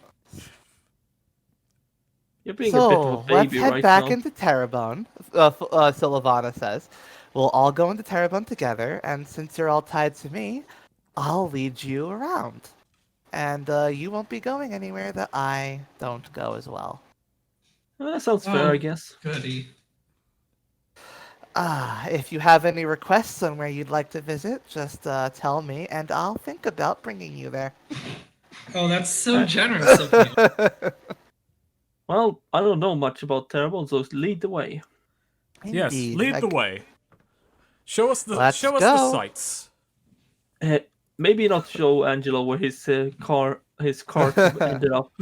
You're being a bit of So, a let's baby head right back now. into Terrebonne, Sylvana says. We'll all go into Terrebonne together, and since you're all tied to me, I'll lead you around. And you won't be going anywhere that I don't go as well. Well, that sounds fair, Oh. I guess. Goody. If you have any requests on where you'd like to visit, just tell me, and I'll think about bringing you there. Oh, that's so generous of you. Well, I don't know much about Terrebonne, so lead the way. Yes, Indeed. lead the way. Show us the Let's the go. sights. Maybe not show Angelo where his car ended up.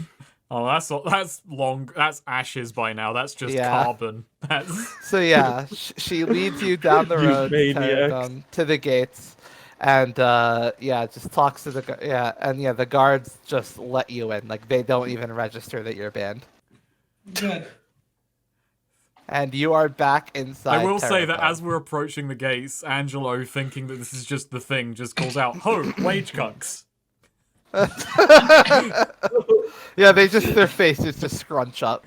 Oh, that's long. That's ashes by now. That's just Yeah. carbon. That's So yeah, she leads you down the You road to maniacs. Terrebonne, to the gates, and just talks to the guards just let you in. Like they don't even register that you're banned, Good. and you are back inside. I will say that Terrebonne. as we're approaching the gates, Angelo, thinking that this is just the thing, just calls out, "Ho, wage cucks!" Yeah, their faces just scrunch up.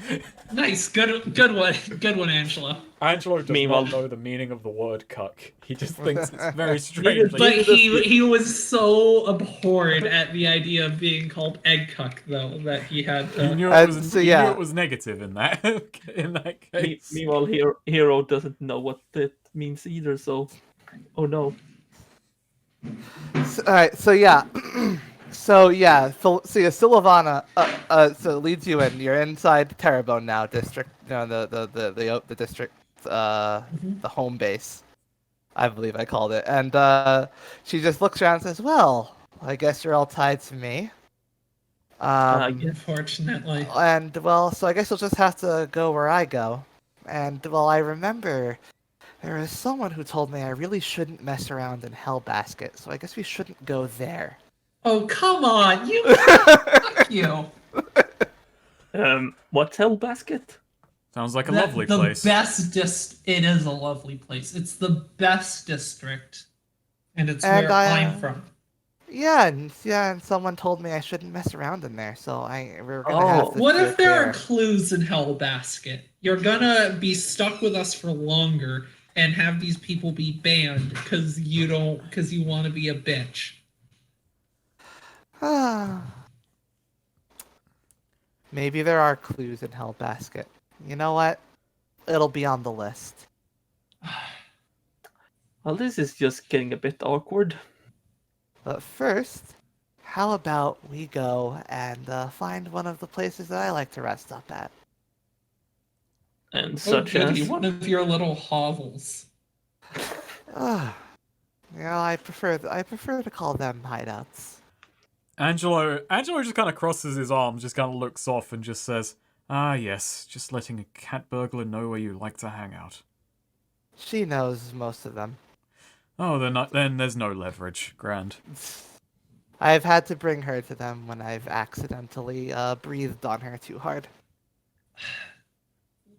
Nice. Good one, Angela. Angelo does Meanwhile- not know the meaning of the word cuck. He just thinks it's very strange. But he was so abhorred at the idea of being called egg cuck, though, that he had You to. knew And it was so, you yeah. knew it was negative in that in that case. Meanwhile, Hero doesn't know what that means either, so... Oh no. All right, so yeah, Sylvana leads you in. You're inside Terrebonne now, district. The district, the home base, I believe I called it. And she just looks around and says, "Well, I guess you're all tied to me." Yeah. Unfortunately. And well, so I guess you'll just have to go where I go. And well, I remember there was someone who told me I really shouldn't mess around in Hellbasket, so I guess we shouldn't go there. Oh, come on! Fuck you! What's Hellbasket? Sounds like a lovely the place. It is a lovely place. It's the best district. And it's And where I'm from. and someone told me I shouldn't mess around in there, so we're gonna have Oh. to What steer if there are clear. clues in Hellbasket? You're gonna be stuck with us for longer and have these people be banned because you want to be a bitch. Maybe there are clues in Hellbasket. You know what? It'll be on the list. Well, this is just getting a bit awkward. But first, how about we go and find one of the places that I like to rest up at? And Oh, such goody, as... one of your little hovels. Ah, I prefer to call them hideouts. Angelo just kind of crosses his arms, just kind of looks off and just says, "Ah, yes, just letting a cat burglar know where you like to hang out." She knows most of them. Oh, then there's no leverage. Grand. I've had to bring her to them when I've accidentally breathed on her too hard.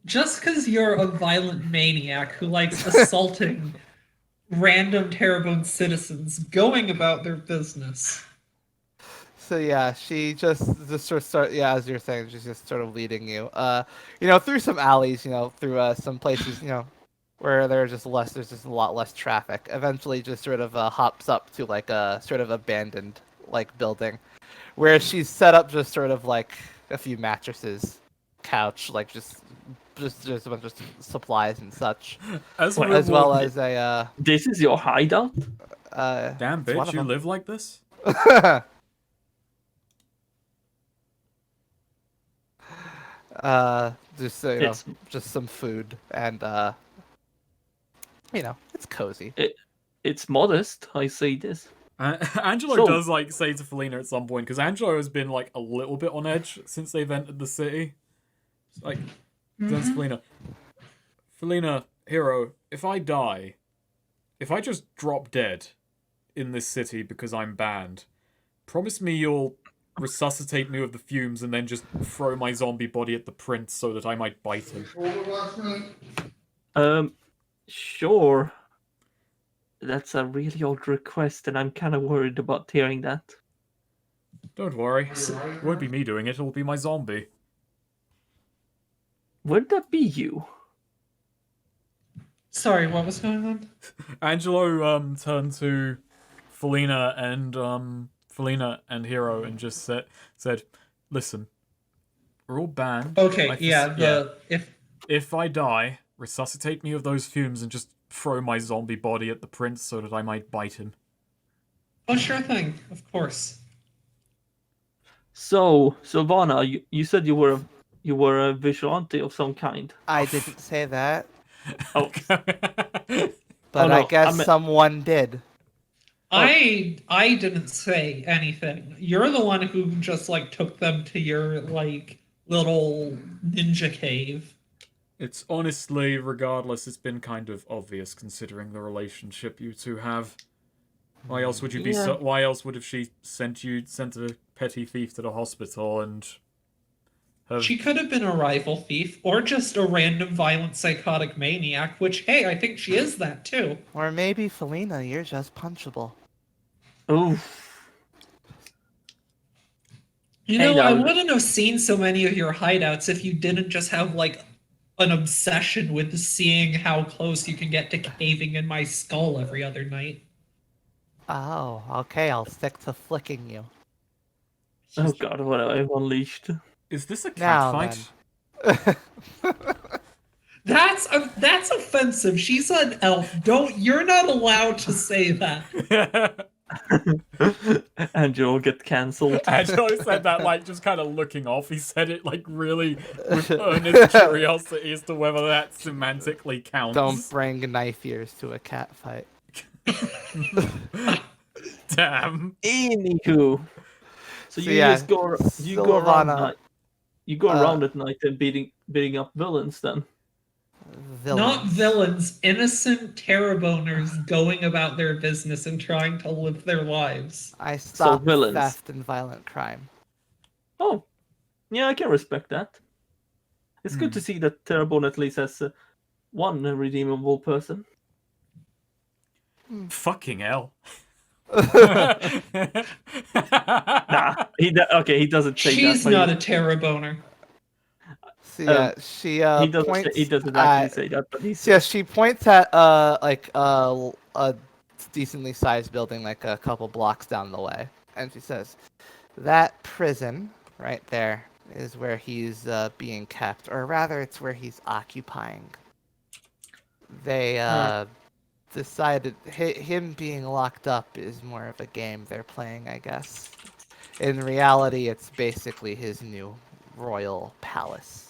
Just because you're a violent maniac who likes assaulting random Terrebonne citizens going about their business. So yeah, she just sort of start, yeah, as you're saying, she's just sort of leading you, through some alleys, through some places, where there's just a lot less traffic. Eventually, just sort of hops up to like a sort of abandoned like building, where she's set up just sort of like a few mattresses, couch, like just a bunch of supplies and such, As Well, we're as well walking- as a This is your hideout? damn it's one bitch, of you them. live like this? Just It's just some food and it's cozy. it's modest, I say this. Angelo So- does like say to Felina at some point, because Angelo has been like a little bit on edge since they've entered the city. It's like, turns to Felina, hero, if I die, if I just drop dead in this city because I'm banned, promise me you'll resuscitate me with the fumes and then just throw my zombie body at the prince so that I might bite him. Sure. That's a really odd request, and I'm kind of worried about hearing that. Don't worry, it won't be me doing it, it'll be my zombie. Would that be you? Sorry, what was going on? Angelo turned to Felina and Hero and just said, "Listen, we're all banned. Okay, yeah, If I die, resuscitate me with those fumes and just throw my zombie body at the prince so that I might bite him." Oh, sure thing, of course. So, Silvana, you said you were a vigilante of some kind. I didn't say that, Oh, but no, I guess I meant- someone did. I didn't say anything. You're the one who just like took them to your like little ninja cave. It's honestly, regardless, it's been kind of obvious considering the relationship you two have. Why else would you be Yeah. why else would have she sent a petty thief to the hospital and have She could have been a rival thief or just a random violent psychotic maniac, which hey, I think she is that too. Or maybe Felina, you're just punchable. oh, You Hey, know, I now- wouldn't have seen so many of your hideouts if you didn't just have like an obsession with seeing how close you can get to caving in my skull every other night. Oh, okay, I'll stick to flicking you. oh God, what I've unleashed. is this a cat Now fight? That's offensive. She's an elf. You're not allowed to say that. Angelo get cancelled. Angelo said that like just kind of looking off. He said it like really with earnest curiosity as to whether that semantically counts. Don't bring knife ears to a cat fight. Damn. Anywho, so you yeah, just go around Silvana- night. You go around at night and beating up villains then. Not villains, innocent Terreboners going about their business and trying to live their lives. I stop villains. theft and violent crime. Oh, yeah, I can respect that. It's good to see that Terrebonne at least has one redeemable person. Fucking hell. Nah, okay, he doesn't say She's that. not a terror boner. So yeah, she He doesn't. points. He doesn't actually at, say that, but he so yeah, says, she points at like a decently sized building like a couple blocks down the way, and she says, "That prison right there is where he's being kept, or rather, it's where he's occupying." They decided him being locked up is more of a game they're playing, I guess. In reality, it's basically his new royal palace.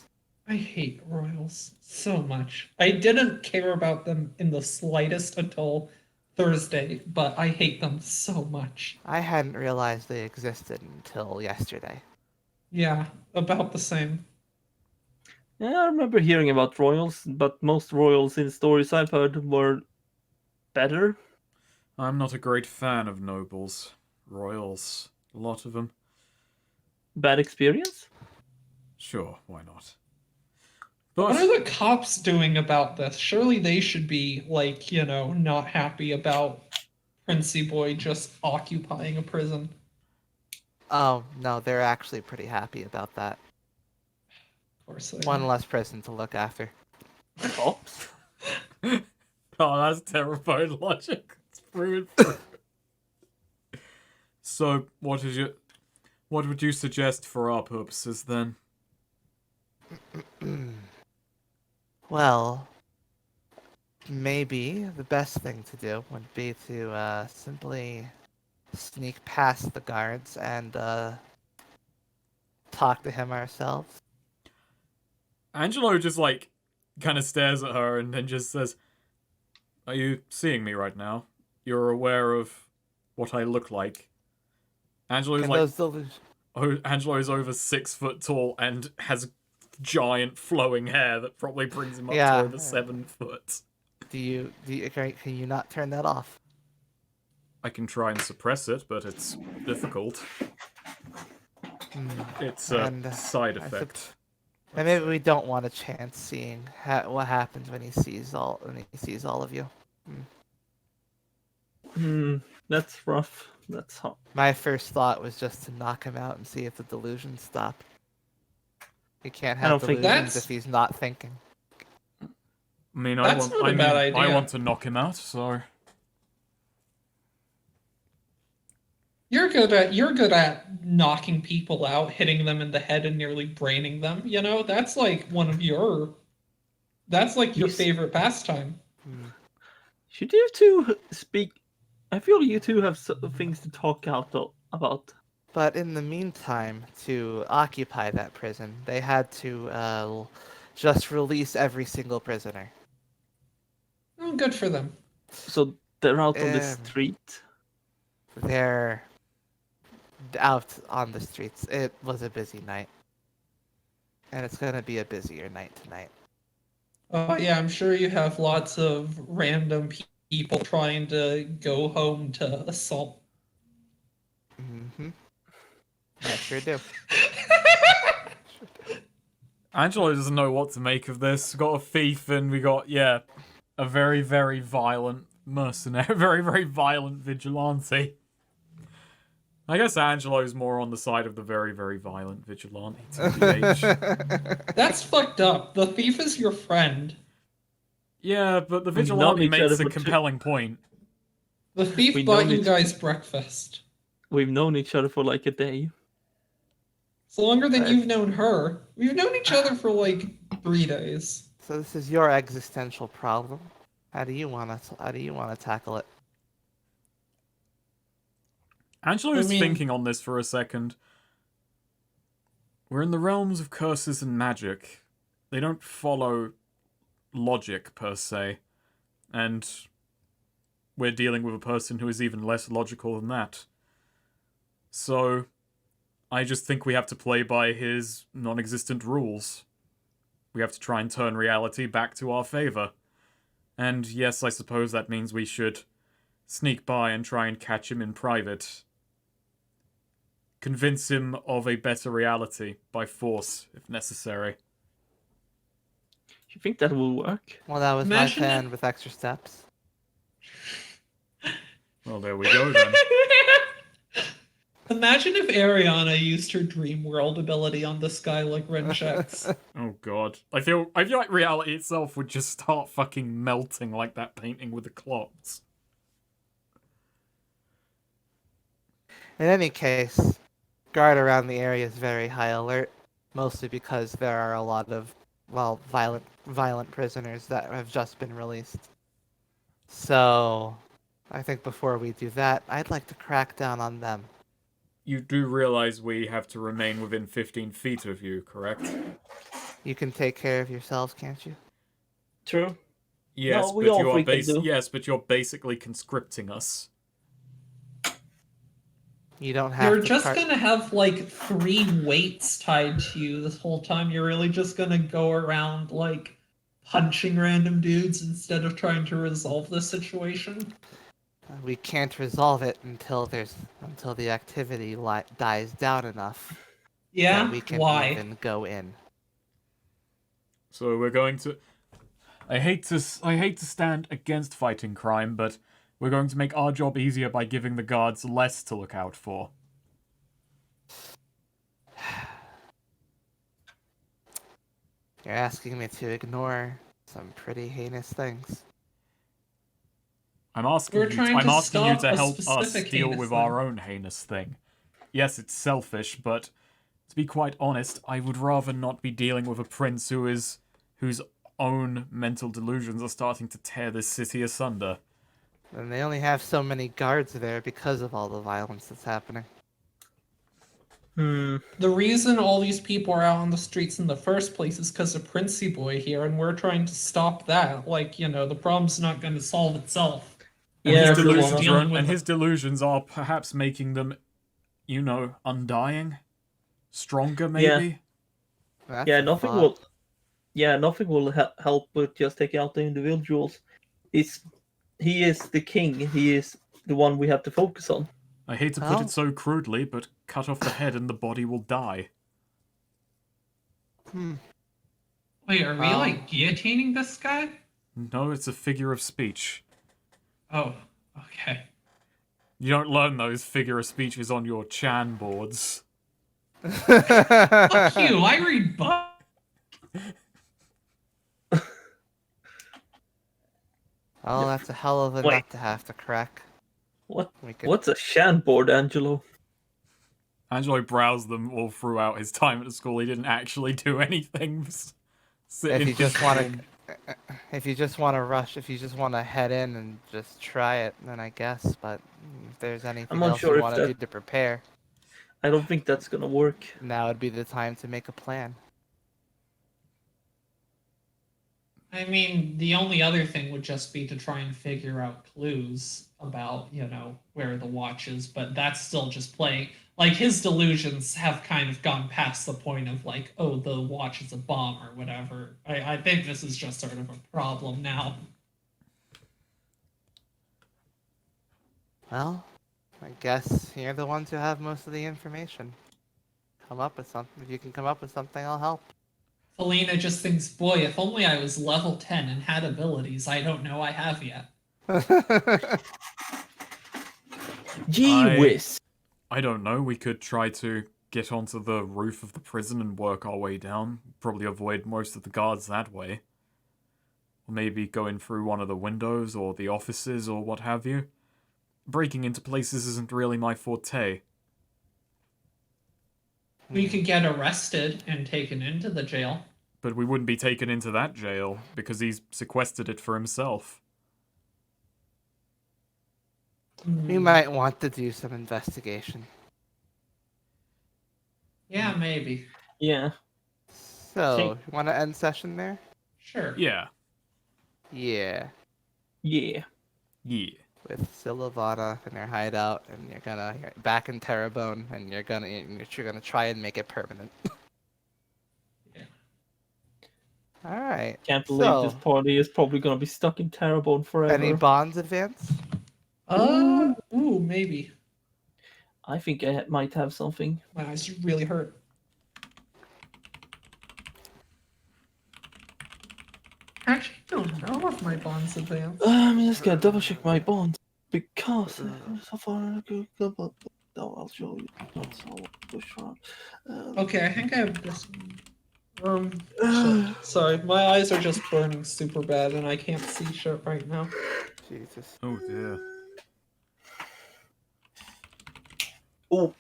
I hate royals so much. I didn't care about them in the slightest until Thursday, but I hate them so much. I hadn't realized they existed until yesterday. Yeah, about the same. "Yeah, I remember hearing about royals, but most royals in stories I've heard were better." I'm not a great fan of nobles. Royals. A lot of them. Bad experience? Sure, why not? What But are the cops doing about this? Surely they should be, like, not happy about Princey Boy just occupying a prison. Oh, no, they're actually pretty happy about that. Of course they One are. less person to look after. Cops? oh, that's terrifying logic. It's through and through. So, what would you suggest for our purposes then? Well, maybe the best thing to do would be to simply sneak past the guards and talk to him ourselves. Angelo just kind of stares at her and then just says, "Are you seeing me right now? You're aware of what I look like?" Angelo's Can like, those delusions... Angelo is over 6 foot tall and has giant flowing hair that probably brings him up Yeah. to over 7 foot. Can you not turn that off? I can try and suppress it, but it's difficult. It's a And, side I effect. And maybe we don't want a chance seeing what happens when he sees all of you. That's rough. That's hot. My first thought was just to knock him out and see if the delusions stop. He can't I have don't think delusions that's- if he's not thinking. I mean, That's not a bad I idea. want to knock him out, so You're good at knocking people out, hitting them in the head and nearly braining them. That's like that's like your You s- favorite pastime. Should you two speak? I feel you two have things to talk out about. But in the meantime, to occupy that prison, they had to just release every single prisoner. Oh, good for them. So they're out on the Um, street. They're out on the streets. It was a busy night. And it's gonna be a busier night tonight. Oh yeah, I'm sure you have lots of random people trying to go home to assault. Mm-hmm. I sure do. Angelo doesn't know what to make of this. Got a thief and we got, a very, very violent mercenary, very, very violent vigilante. I guess Angelo's more on the side of the very, very violent vigilante, TBH. That's fucked up. The thief is your friend. Yeah, but the We've vigilante known each makes other a for compelling point. The thief We bought know you each- guys breakfast. We've known each other for like a day. It's longer than Right. you've known her. We've known each other for like 3 days. So this is your existential problem. How do you wanna tackle it? Angelo's I mean- thinking on this for a second. We're in the realms of curses and magic. They don't follow logic, per se. And we're dealing with a person who is even less logical than that. So, I just think we have to play by his non-existent rules. We have to try and turn reality back to our favor. And yes, I suppose that means we should sneak by and try and catch him in private. Convince him of a better reality by force, if necessary. You think that will work? Well, that was Imagine my it- plan with extra steps. Well, there we go then. Imagine if Ariana used her dream world ability on this guy like Ren checks. Oh god. I feel like reality itself would just start fucking melting like that painting with the clocks. In any case, guard around the area is very high alert, mostly because there are a lot of, well, violent prisoners that have just been released. So, I think before we do that, I'd like to crack down on them. You do realize we have to remain within 15 feet of you, correct? You can take care of yourselves, can't you? True. Yes, No, we but all you are freaking do. yes, but you're basically conscripting us. You don't have You're to just gonna have like 3 weights tied to you this whole time. You're really just gonna go around like punching random dudes instead of trying to resolve the situation. We can't resolve it until the activity dies down enough Yeah? that we can Why? even go in. So we're going to I hate to stand against fighting crime, but we're going to make our job easier by giving the guards less to look out for. You're asking me to ignore some pretty heinous things. I'm asking We're trying to you stop to a help us specific deal heinous with thing. our own heinous thing. Yes, it's selfish, but to be quite honest, I would rather not be dealing with a prince whose own mental delusions are starting to tear this city asunder. And they only have so many guards there because of all the violence that's happening. Hmm. The reason all these people are out on the streets in the first place is because of Princey Boy here, and we're trying to stop that. Like, the problem's not going to solve itself. And Yeah, his everyone's delusions dealing are, with and the- his delusions are perhaps making them, undying, stronger maybe. That's Yeah, a nothing thought. will. Yeah, nothing will help with just taking out the individuals. He is the king. He is the one we have to focus on. I hate to put Well- it so crudely, but cut off the head and the body will die. Wait, are we Um, like guillotining this guy? No, it's a figure of speech. Oh, okay. You don't learn those figure of speeches on your Chan boards. Fuck you, I read books. Oh, that's a hell of a Wait. nut to have to crack. What? We could... What's a shan board, Angelo? Angelo browsed them all throughout his time at school. He didn't actually do anything. Sit If in you his just want room. to, if you just want to rush, if you just want to head in and just try it, then I guess. But if there's anything not else sure you if want to that- do to prepare, I don't think that's gonna work. now would be the time to make a plan. I mean, the only other thing would just be to try and figure out clues about, where the watch is, but that's still just playing. Like, his delusions have kind of gone past the point of, like, oh, the watch is a bomb or whatever. I think this is just sort of a problem now. Well, I guess you're the ones who have most of the information. Come up with something. If you can come up with something, I'll help. Felina just thinks, boy, if only I was level 10 and had abilities I don't know I have yet. Gee whiz. I don't know. We could try to get onto the roof of the prison and work our way down. Probably avoid most of the guards that way. Or maybe go in through one of the windows or the offices or what have you. Breaking into places isn't really my forte. We could get arrested and taken into the jail. But we wouldn't be taken into that jail because he's sequestered it for himself. We might want to do some investigation. Yeah, maybe. Yeah. So, Think- you want to end session there? Sure. Yeah. Yeah. Yeah. With Silavana in their hideout, and you're back in Terrebonne, and you're gonna try and make it permanent. Yeah. All right. Can't believe this party is probably gonna be stuck in Terrebonne forever. Any bonds advance? Ooh, maybe. I think I might have something. My eyes really hurt. Actually, I don't know if my bonds advance. I'm just gonna double check my bonds. Because so far, I'll show you. Not so push on. Okay, I think I have this one. Shit. Sorry, my eyes are just burning super bad and I can't see shit right now. Jesus. Oh dear. Oh,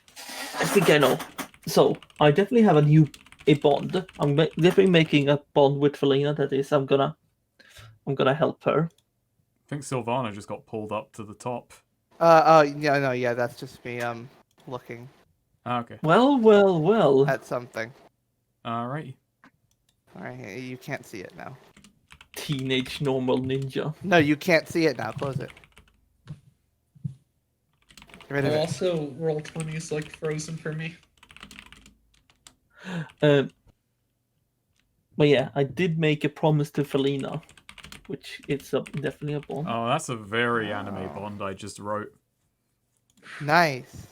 I think I know. So I definitely have a bond. I'm definitely making a bond with Felina. That is, I'm gonna help her. I think Sylvana just got pulled up to the top. Oh, yeah, no, yeah, that's just me, looking Ah, okay. Well. at something. Alrighty. Alright, you can't see it now. Teenage normal ninja. No, you can't see it now. Close it. Get rid of it. Also, Roll20 is like frozen for me. But yeah, I did make a promise to Felina, which it's definitely a bond. Oh, that's a very anime bond I just wrote. Nice.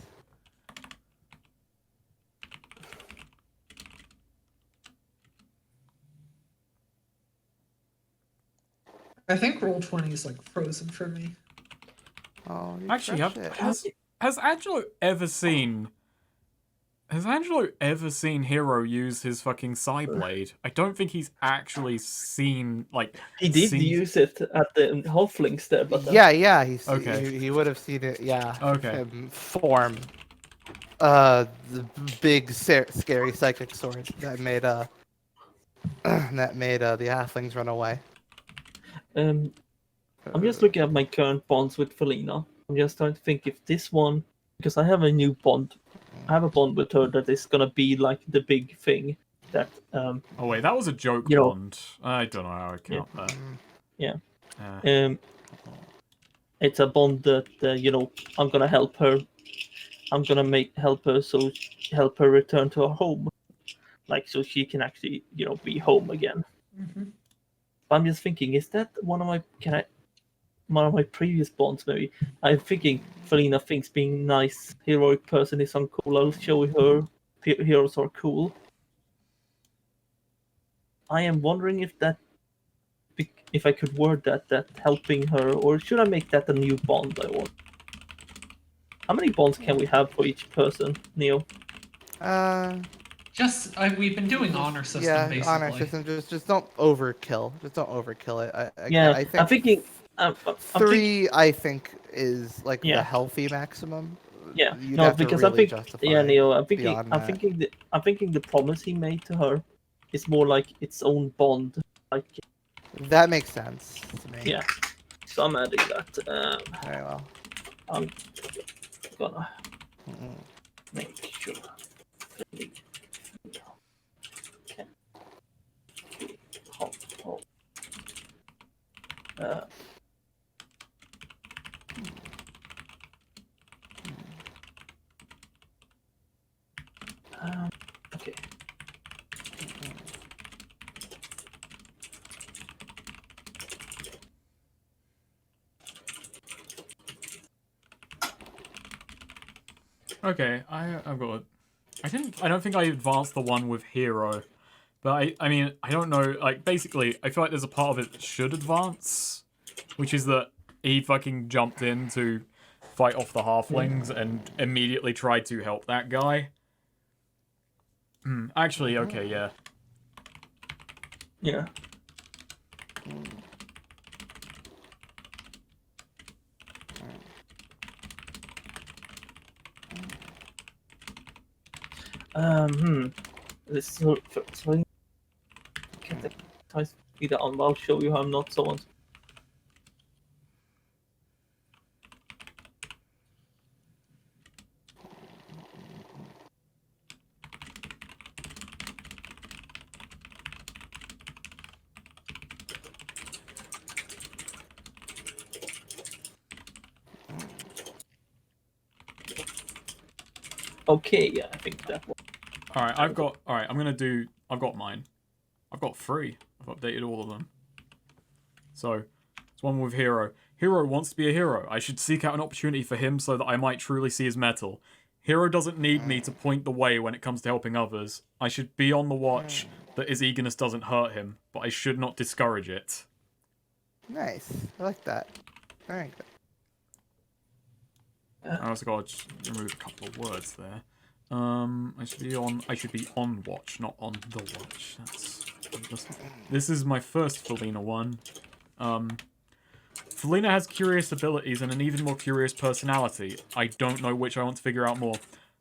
I think Roll20 is like frozen for me. Oh, you Actually, crushed it. has Angelo ever seen... Has Angelo ever seen Hero use his fucking Psyblade? I don't think he's actually seen, like... He did seen... use it at the halflings there, but Yeah, Okay. he would have seen it. Yeah. Okay. Him form. The big scary psychic sword that made the halflings run away. I'm just looking at my current bonds with Felina. I'm just trying to think if this one, because I have a new bond. I have a bond with her that is gonna be like the big thing that. Oh wait, that was a joke You know- bond. I don't know how I count that. Yeah. Uh, It's a bond that I'm gonna help her. I'm gonna help her return to her home, like so she can actually be home again. Mm-hmm. But I'm just thinking, is that one of my previous bonds? Maybe I'm thinking Felina thinks being nice, heroic person is uncool. I'll show her heroes are cool. I am wondering if I could word that helping her, or should I make that a new bond I want? How many bonds can we have for each person, Neo? We've been doing honor system yeah, basically. honor system. Just don't overkill. Just don't overkill it. I think I'm thinking. I'm three. I think is like Yeah. the healthy maximum. Yeah, You'd no, have to because really I think, justify yeah, Neo, I'm beyond that. thinking the promise he made to her is more like its own bond. Like, That makes sense to me. yeah. So I'm adding that. Very well. I'm gonna Mm-mm. make sure. Okay. okay, I've got. I don't think I advanced the one with Hero, but I mean I don't know. Like basically, I feel like there's a part of it that should advance, which is that he fucking jumped in to fight off the halflings and immediately tried to help that guy. Actually, okay, yeah. Yeah. This so get the ties either on. I'll show you how I'm not someone. Okay, yeah, I think that one. Alright, I've got mine. I've got 3. I've updated all of them. So, it's one with Hero. Hero wants to be a hero. I should seek out an opportunity for him so that I might truly see his mettle. Hero doesn't need me to point the way when it comes to helping others. I should be on the watch that his eagerness doesn't hurt him, but I should not discourage it. Nice. I like that. Very good. I also got to remove a couple of words there. I should be on watch, not on the watch. This is my first Felina one. Felina has curious abilities and an even more curious personality. I don't know which I want to figure out more.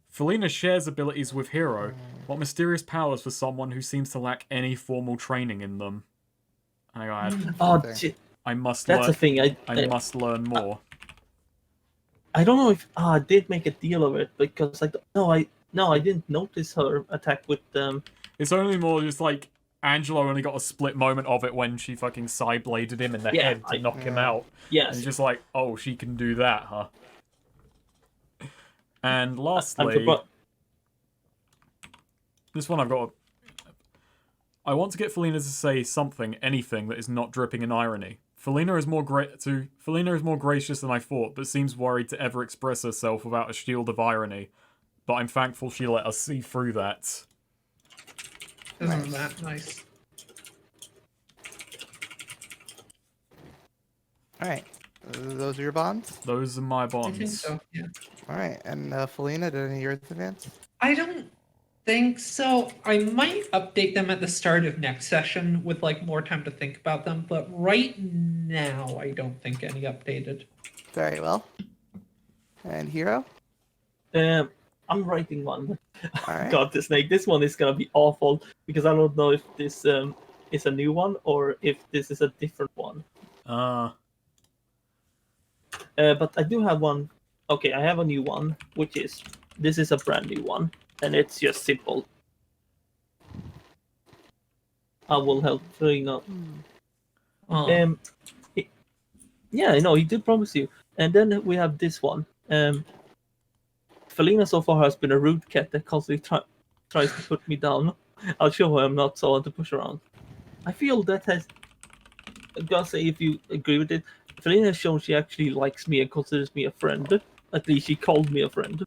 Felina shares abilities with Hero. What mysterious powers for someone who seems to lack any formal training in them? Hang on, Oh, Thing. I must that's learn. the thing. I must learn more. I don't know if I did make a deal of it because I didn't notice her attack with It's only more just like Angelo only got a split moment of it when she fucking side-bladed him in the head to knock him out. And yes. he's just like, oh, she can do that, huh? And I'm lastly, surprised. this one I've got. I want to get Felina to say something, anything that is not dripping in irony. Felina is more gracious than I thought, but seems worried to ever express herself without a shield of irony. But I'm thankful she let us see through that. Isn't that nice? All right. Those are your bonds? Those are my I bonds. think so. Yeah. All right. And Felina, did any of yours advance? I don't think so. I might update them at the start of next session with like more time to think about them, but right now I don't think any updated. Very well. And Hero? I'm writing one. All right. God, the snake. This one is gonna be awful because I don't know if this is a new one or if this is a different one. But I do have one. Okay, I have a new one, which is this is a brand new one, and it's just simple. I will help Felina. Oh. Yeah, I know he did promise you. And then we have this one. Felina so far has been a rude cat that constantly tries to put me down. I'll show her I'm not someone to push around. I feel that has. I'm gonna say if you agree with it, Felina has shown she actually likes me and considers me a friend. At least she called me a friend.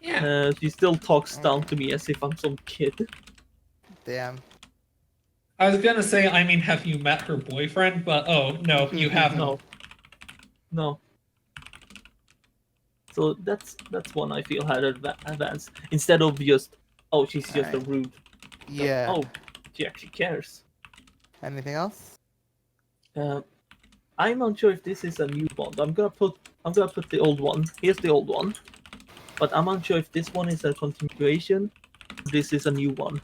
Yeah. She still talks down to me as if I'm some kid. Damn. I was gonna say, I mean, have you met her boyfriend? But oh no, you haven't. No. So that's one I feel had advanced instead of just she's just a Alright. rude. Yeah. Oh, she actually cares. Anything else? I'm unsure if this is a new bond. I'm gonna put the old one. Here's the old one, but I'm unsure if this one is a continuation. This is a new one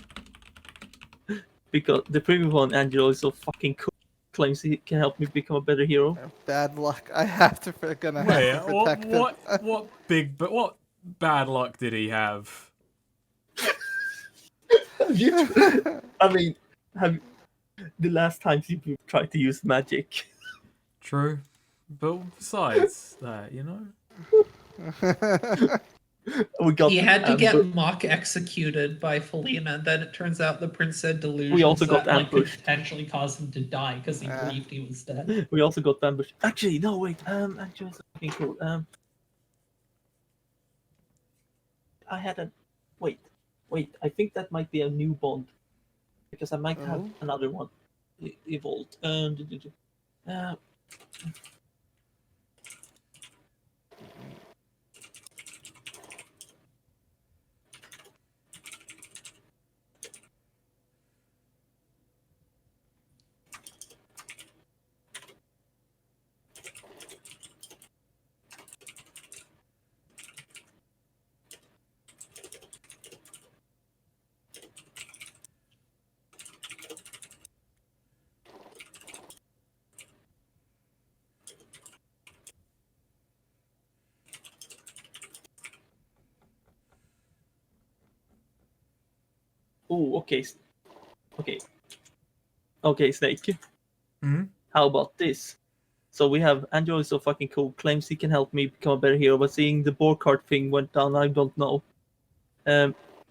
because the previous one, Angelo, is so fucking cool. Claims he can help me become a better hero. Bad luck. I have to gonna Wait, have to protect him. what bad luck did he have? I mean, the last times you tried to use magic. True. But besides that, you know? We got He had to get mock executed by Felina, and then it turns out the prince said delusions We also got that like, could ambushed. potentially cause him to die because he believed he was dead. We also got ambushed. Actually, no, wait. Actually, it's fucking cool. I had a wait. I think that might be a new bond because I might have another one evolved. Oh, okay. Okay, Snake. Mhm. How about this? So we have Angelo is so fucking cool, claims he can help me become a better hero, but seeing the board card thing went down, I don't know.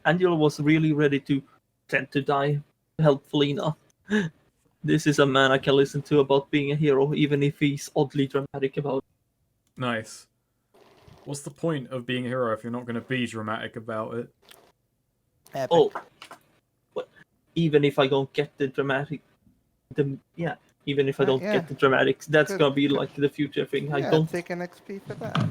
Angelo was really ready to pretend to die to help Felina. This is a man I can listen to about being a hero, even if he's oddly dramatic about it. Nice. What's the point of being a hero if you're not going to be dramatic about it? Epic. Oh, but even if I don't get the dramatic, even if I don't Yeah. get the dramatics, that's Good. gonna be like the future thing. I Yeah, don't. take an XP for that.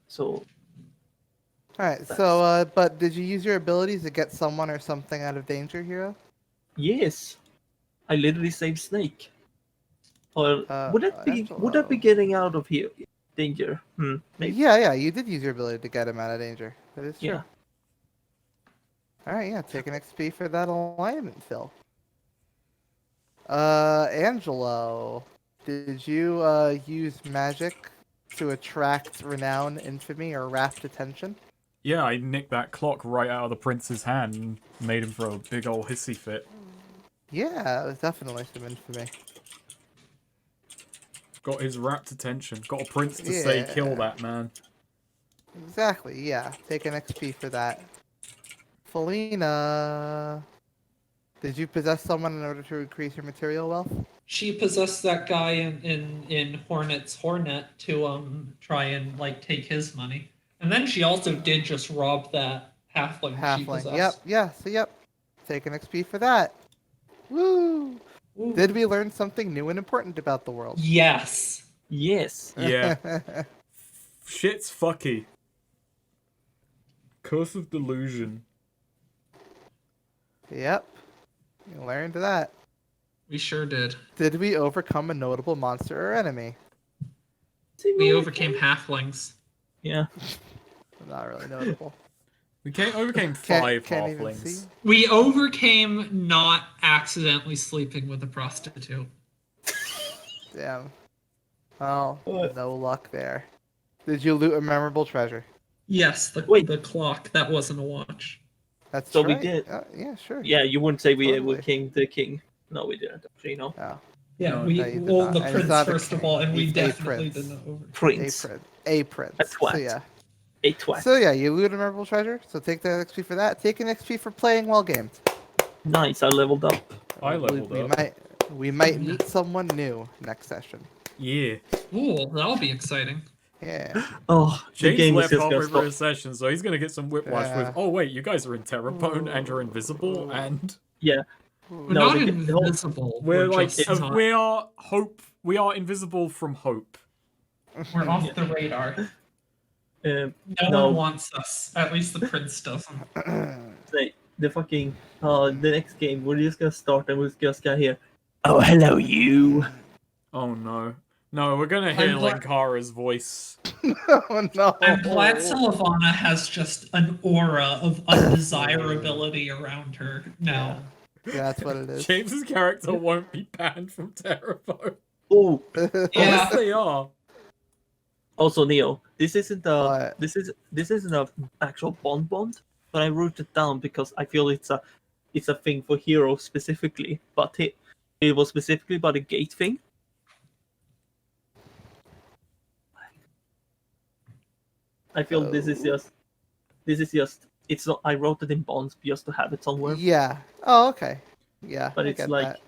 So All right. So, but did you use your abilities to get someone or something out of danger, hero? yes, I literally saved Snake. Or would that be Angelo. getting out of here danger? Maybe. Yeah, you did use your ability to get him out of danger. That is true. Yeah. All right, yeah, take an XP for that alignment, Phil. Angelo, did you use magic to attract renown, infamy, or rapt attention? Yeah, I nicked that clock right out of the prince's hand and made him throw a big old hissy fit. Yeah, it was definitely some infamy. Got his rapt attention. Got a prince to say, kill that man. Exactly, yeah. Take an XP for that. Felina, did you possess someone in order to increase your material wealth? She possessed that guy in Hornet's Hornet to try and like take his money. And then she also did just rob that halfling she Halfling. possessed. Yep. Take an XP for that. Woo! Ooh. Did we learn something new and important about the world? Yes. Yes. Yeah. Shit's fucky. Curse of Delusion. Yep. You learned that. We sure did. Did we overcome a notable monster or enemy? We overcame halflings. Yeah. Not really notable. We overcame Can't 5 even halflings. see. We overcame not accidentally sleeping with a prostitute. Damn. Oh, What? no luck there. Did you loot a memorable treasure? Yes, Wait. the clock. That wasn't a watch. That's So we right. did. Yeah, sure. Yeah, you wouldn't say we Totally. became the king. No, we didn't actually. No. Oh, Yeah, No, we no, you did well not. the And he's prince not a first of king. all, and we He's a definitely prince. didn't over. Prince. A prince. A So twat. yeah. A twat. So yeah, you loot a memorable treasure. So take the XP for that. Take an XP for playing well games. Nice. I leveled up. I leveled we up. We might meet someone new next session. Yeah. Ooh, that'll be exciting. Yeah. Oh, the James game is left just halfway gonna through stop. his session, so he's gonna get some whiplash Yeah. with, oh wait, you guys are in Terrapone and you're invisible, and Yeah. We're No, not the- invisible. we're like, just not. we are invisible from hope. We're off the radar. Uh, No, No. one wants us. At least the prince doesn't. the fucking the next game we're just gonna start and we're just gonna hear, oh hello you. Oh no. No, we're gonna hear I'm glad- Linkara's voice. Oh no. I'm glad Sylvana has just an aura of undesirability around her now. Yeah, that's what it is. James's character won't be banned from Terrapone. Oh, Yeah. Yes, they are. also Neo, this isn't a What? this isn't a actual bond, but I wrote it down because I feel it's a thing for heroes specifically, but it was specifically about a gate thing. I feel this is just it's not. I wrote it in bonds just to have it somewhere. Yeah. Oh, okay. Yeah. But I it's get like that.